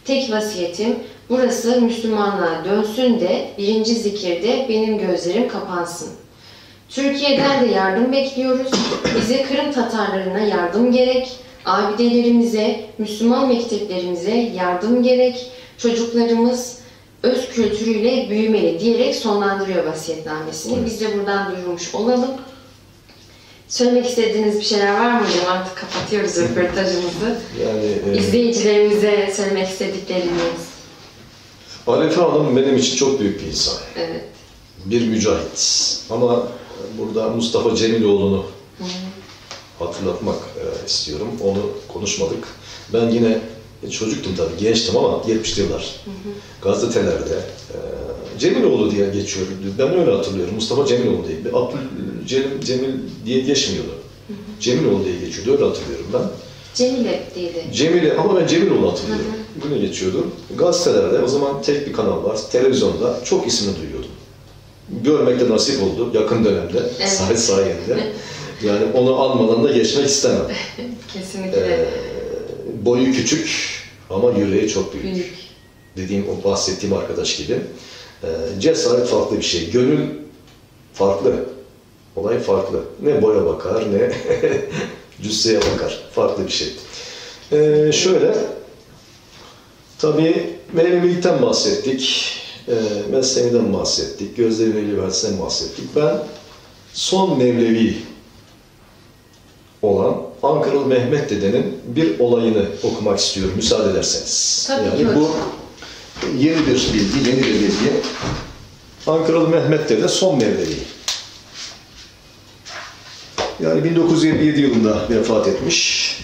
Tek vasiyetim burası Müslümanlığa dönsün de birinci zikirde benim gözlerim kapansın. Türkiye'den de yardım bekliyoruz. Bize Kırım Tatarlarına yardım gerek. Abidelerimize, Müslüman mekteplerimize yardım gerek. Çocuklarımız öz kültürüyle büyümeli diyerek sonlandırıyor vasiyetnamesini.
Evet.
Biz de buradan duyurmuş olalım. Söylemek istediğiniz bir şeyler var mı hocam? Artık kapatıyoruz röportajımızı. İzleyicilerimize söylemek istedikleriniz.
Arife Hanım benim için çok büyük bir insan.
Evet.
Bir mücahit. Ama burada Mustafa Cemiloğlu'nu hatırlatmak istiyorum. Onu konuşmadık. Ben yine çocuktum tabii, gençtim ama 70'li yıllar. Gazetelerde Cemiloğlu diye geçiyordu. Ben öyle hatırlıyorum. Mustafa Cemiloğlu değil. Cemil diye geçmiyordu. Cemiloğlu diye geçiyordu. Öyle hatırlıyorum ben.
Cemile değildi.
Cemile ama ben Cemiloğlu hatırlıyorum. Böyle geçiyordu. Gazetelerde o zaman tek bir kanal var. Televizyonda çok ismini duyuyordum. Görmek de nasip oldu yakın dönemde. Evet. Sayende. Yani onu almadan da geçmek istemem.
Kesinlikle.
Boyu küçük ama yüreği çok büyük. Dediğim o bahsettiğim arkadaş gibi. Cesaret farklı bir şey. Gönül farklı. Olay farklı. Ne boya bakar ne cüsseye bakar. Farklı bir şey. Şöyle, tabii Mevlevilikten bahsettik. Mesnevi'den bahsettik. Gözde Mevlevi hadisinden bahsettik. Ben son Mevlevi olan Ankaralı Mehmet dedenin bir olayını okumak istiyorum müsaade ederseniz.
Tabii
yani bu yeni bir bilgi. Ankaralı Mehmet dede son Mevlevi. Yani 1957 yılında vefat etmiş.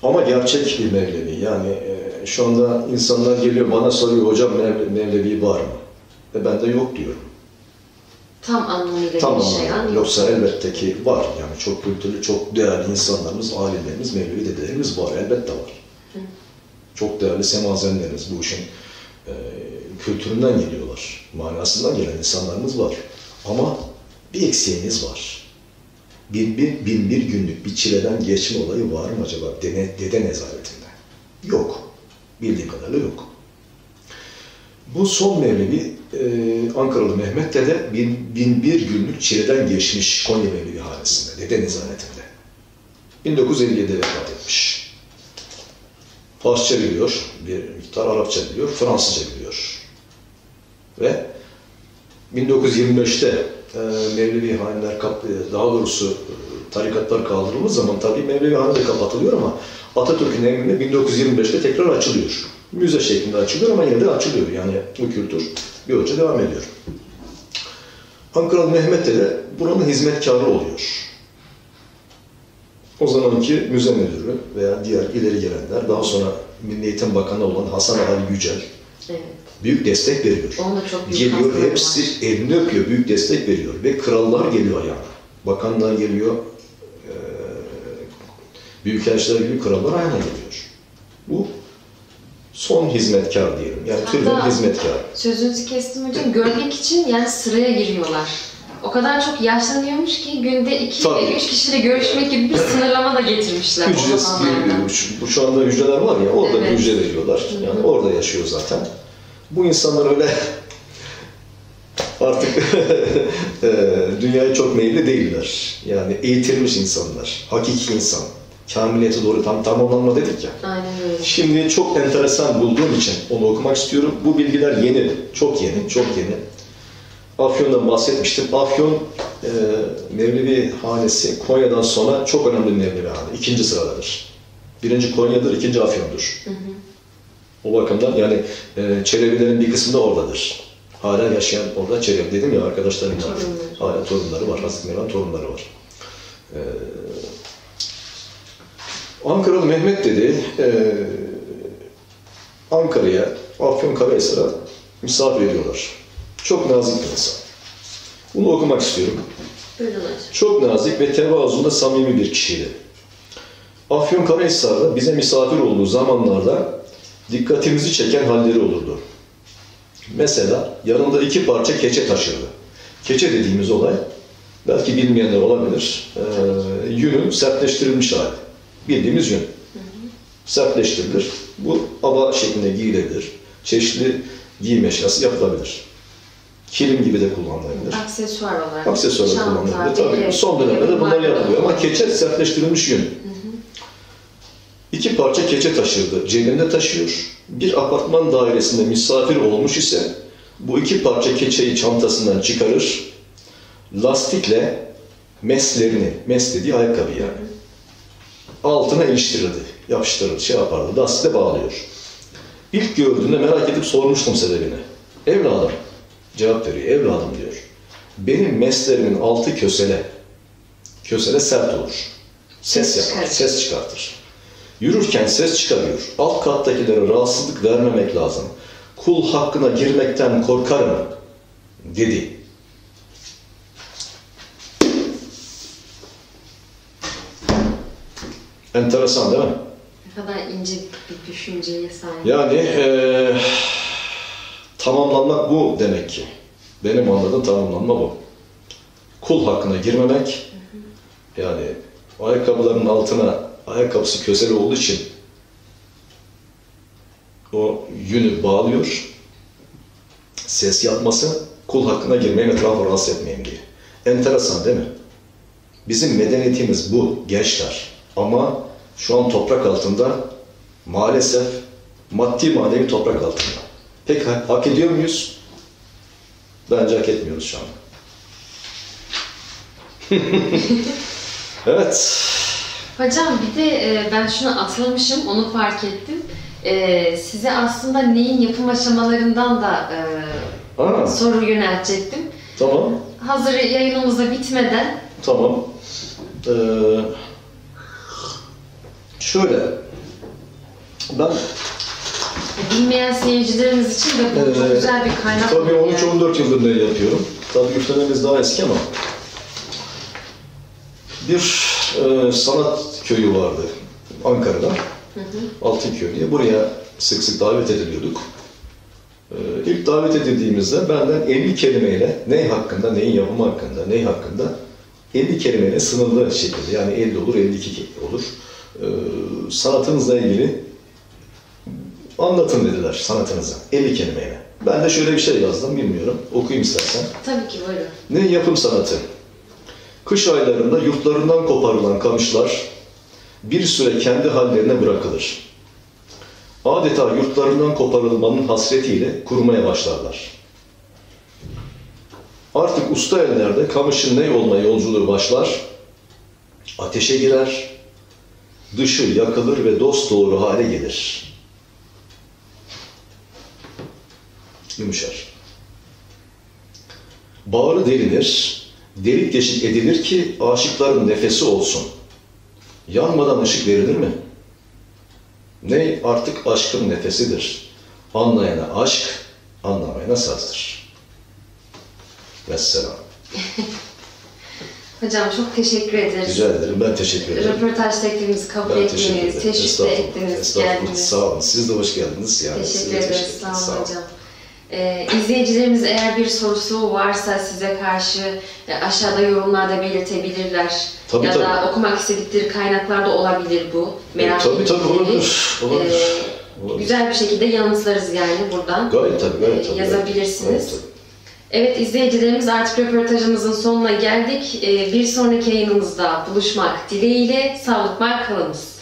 Ama gerçek bir Mevlevi. Yani şu anda insanlar geliyor bana soruyor, hocam Mevlevi var mı? Ben de yok diyorum.
Tam anlamıyla yaşayan yok.
Yoksa elbette ki var. Yani çok kültürlü, çok değerli insanlarımız, alimlerimiz, Mevlevi dedelerimiz var. Elbette var. Çok değerli semazenlerimiz bu işin kültüründen geliyorlar. Manasından gelen insanlarımız var. Ama bir eksiğimiz var. Bin bir günlük bir çileden geçme olayı var mı acaba dede nezaretinde? Yok. Bildiğim kadarıyla yok. Bu son Mevlevi Ankaralı Mehmet dede 1001 günlük çileden geçmiş Konya Mevlevi hanesinde, dede nezaretinde. 1957'de vefat etmiş. Farsça biliyor, bir miktar Arapça biliyor, Fransızca biliyor. Ve 1925'te Mevlevi haneler, daha doğrusu tarikatlar kaldırıldığı zaman tabii Mevlevi hane de kapatılıyor ama Atatürk'ün emriyle 1925'te tekrar açılıyor. Müze şeklinde açılıyor ama yine de açılıyor. Yani bu kültür bir ölçüde devam ediyor. Ankaralı Mehmet de buranın hizmetkarı oluyor. o zamanki müze müdürü veya diğer ileri gelenler, daha sonra Milli Eğitim Bakanı olan Hasan Ali Yücel
Evet.
büyük destek veriyor.
Onun da çok büyük
Geliyor,
katkıları
hepsi
var.
elini öpüyor, büyük destek veriyor. Ve krallar geliyor ayağına. Bakanlar geliyor, büyükelçiler geliyor, krallar ayağına geliyor. Bu son hizmetkar diyelim. Yani türlü
Hatta
hizmetkar.
Sözünüzü kestim hocam. Görmek için yani sıraya giriyorlar. O kadar çok yaşlanıyormuş ki günde 2
Tabii.
ve 3 kişiyle görüşmek gibi bir sınırlama da getirmişler o
Ücretsiz
zamanlarda.
şu anda hücreler var ya, orada
Evet.
bir hücre veriyorlar. Yani orada yaşıyor zaten. Bu insanlar öyle artık dünyaya çok meyilli değiller. Yani eğitilmiş insanlar, hakiki insan. Kamiliyete doğru tamamlanma dedik ya.
Aynen öyle.
Şimdi çok enteresan bulduğum için onu okumak istiyorum. Bu bilgiler yeni, çok yeni, çok yeni. Afyon'dan bahsetmiştim. Afyon Mevlevi hanesi Konya'dan sonra çok önemli bir Mevlevi hane. 2. sıradadır. 1. Konya'dır, 2. Afyon'dur. O bakımdan yani Çelebilerin bir kısmı da oradadır. Hala yaşayan orada Çelebi dedim ya, arkadaşlarım var. Hala torunları var, Hazreti Mevla'nın torunları var. Ankaralı Mehmet dedi, Ankara'ya, Afyonkarahisar'a misafir ediyorlar. Çok nazik bir insan. Bunu okumak istiyorum.
Buyurun hocam.
Çok nazik ve tevazunda samimi bir kişiydi. Afyonkarahisar'da bize misafir olduğu zamanlarda dikkatimizi çeken halleri olurdu. Mesela yanında 2 parça keçe taşırdı. Keçe dediğimiz olay, belki bilmeyenler olabilir, yünün sertleştirilmiş hali. Bildiğimiz yün. Sertleştirilir. Bu aba şeklinde giyilebilir. Çeşitli giyim eşyası yapılabilir. Kilim gibi de kullanılabilir.
Aksesuar olarak.
Aksesuar
çanta,
kullanılabilir. Tabii
bilek,
son dönemde bunlar
yapılar
yapılıyor ama
var.
keçe sertleştirilmiş yün. 2 parça keçe taşırdı. Cebinde taşıyor. Bir apartman dairesinde misafir olmuş ise bu 2 parça keçeyi çantasından çıkarır. Lastikle meslerini, mes dediği ayakkabı yani, altına iliştirirdi. Yapıştırırdı, şey yapardı. Lastikle bağlıyor. İlk gördüğünde merak edip sormuştum sebebini. Evladım, cevap veriyor. Evladım diyor. Benim meslerimin altı kösele. Kösele sert olur. Ses yapar, ses çıkartır. Yürürken ses çıkarıyor. Alt kattakilere rahatsızlık vermemek lazım. Kul hakkına girmekten korkarım dedi. Enteresan değil mi?
Ne kadar ince bir düşünceye sahip.
Yani tamamlanmak bu demek ki. Benim anladığım tamamlanma bu. Kul hakkına girmemek, yani ayakkabıların altına, ayakkabısı köseli olduğu için o yünü bağlıyor, ses yapması, kul hakkına girmeyeyim, etrafı rahatsız etmeyeyim diye. Enteresan değil mi? Bizim medeniyetimiz bu gençler. Ama şu an toprak altında, maalesef maddi manevi toprak altında. Peki hak ediyor muyuz? Bence hak etmiyoruz şu an. Evet.
Hocam bir de ben şunu atlamışım, onu fark ettim. Size aslında neyin yapım aşamalarından da soru yöneltecektim.
Tamam.
Hazır yayınımızda bitmeden.
Tamam. Şöyle, ben
Bilmeyen seyircilerimiz için de bu çok güzel bir kaynak.
tabii
oluyor
13-14 yıldır ne yapıyorum. Tabii üflememiz daha eski ama bir sanat köyü vardı Ankara'da. Altınköy diye. Buraya sık sık davet ediliyorduk. İlk davet edildiğimizde benden 50 kelimeyle ney hakkında, neyin yapımı hakkında, ney hakkında 50 kelimeyle sınırlı şekilde, yani 50 olur, 52 olur. Sanatınızla ilgili anlatın dediler, sanatınızı 50 kelimeyle. Ben de şöyle bir şey yazdım, bilmiyorum. Okuyayım istersen.
Tabii ki buyurun.
Ne yapım sanatı? Kış aylarında yurtlarından koparılan kamışlar bir süre kendi hallerine bırakılır. Adeta yurtlarından koparılmanın hasretiyle kurumaya başlarlar. Artık usta ellerde kamışın ney olma yolculuğu başlar, ateşe girer, dışı yakılır ve dosdoğru hale gelir. Yumuşar. Bağrı delinir, delik deşik edilir ki aşıkların nefesi olsun. Yanmadan ışık verilir mi? Ney artık aşkın nefesidir. Anlayana aşk, anlamayana sazdır. Vesselam.
Hocam çok teşekkür ederiz.
Rica ederim, ben teşekkür ederim.
Röportaj teklifimizi kabul
Ben teşekkür
ettiniz,
ederim.
teşvik de ettiniz, geldiniz.
Sağ olun. Siz de hoş geldiniz. Yani
Teşekkür ederiz. Sağ olun hocam. İzleyicilerimiz eğer bir sorusu varsa size karşı aşağıda yorumlarda belirtebilirler.
Tabii,
ya da okumak istedikleri kaynaklarda olabilir bu. Merak
tabii
ettikleri.
olabilir. Olabilir.
Güzel bir şekilde yanıtlarız yani buradan.
Gayet tabii.
Yazabilirsiniz.
Gayet tabii.
Evet izleyicilerimiz, artık röportajımızın sonuna geldik. Bir sonraki yayınımızda buluşmak dileğiyle sağlıkla kalınız.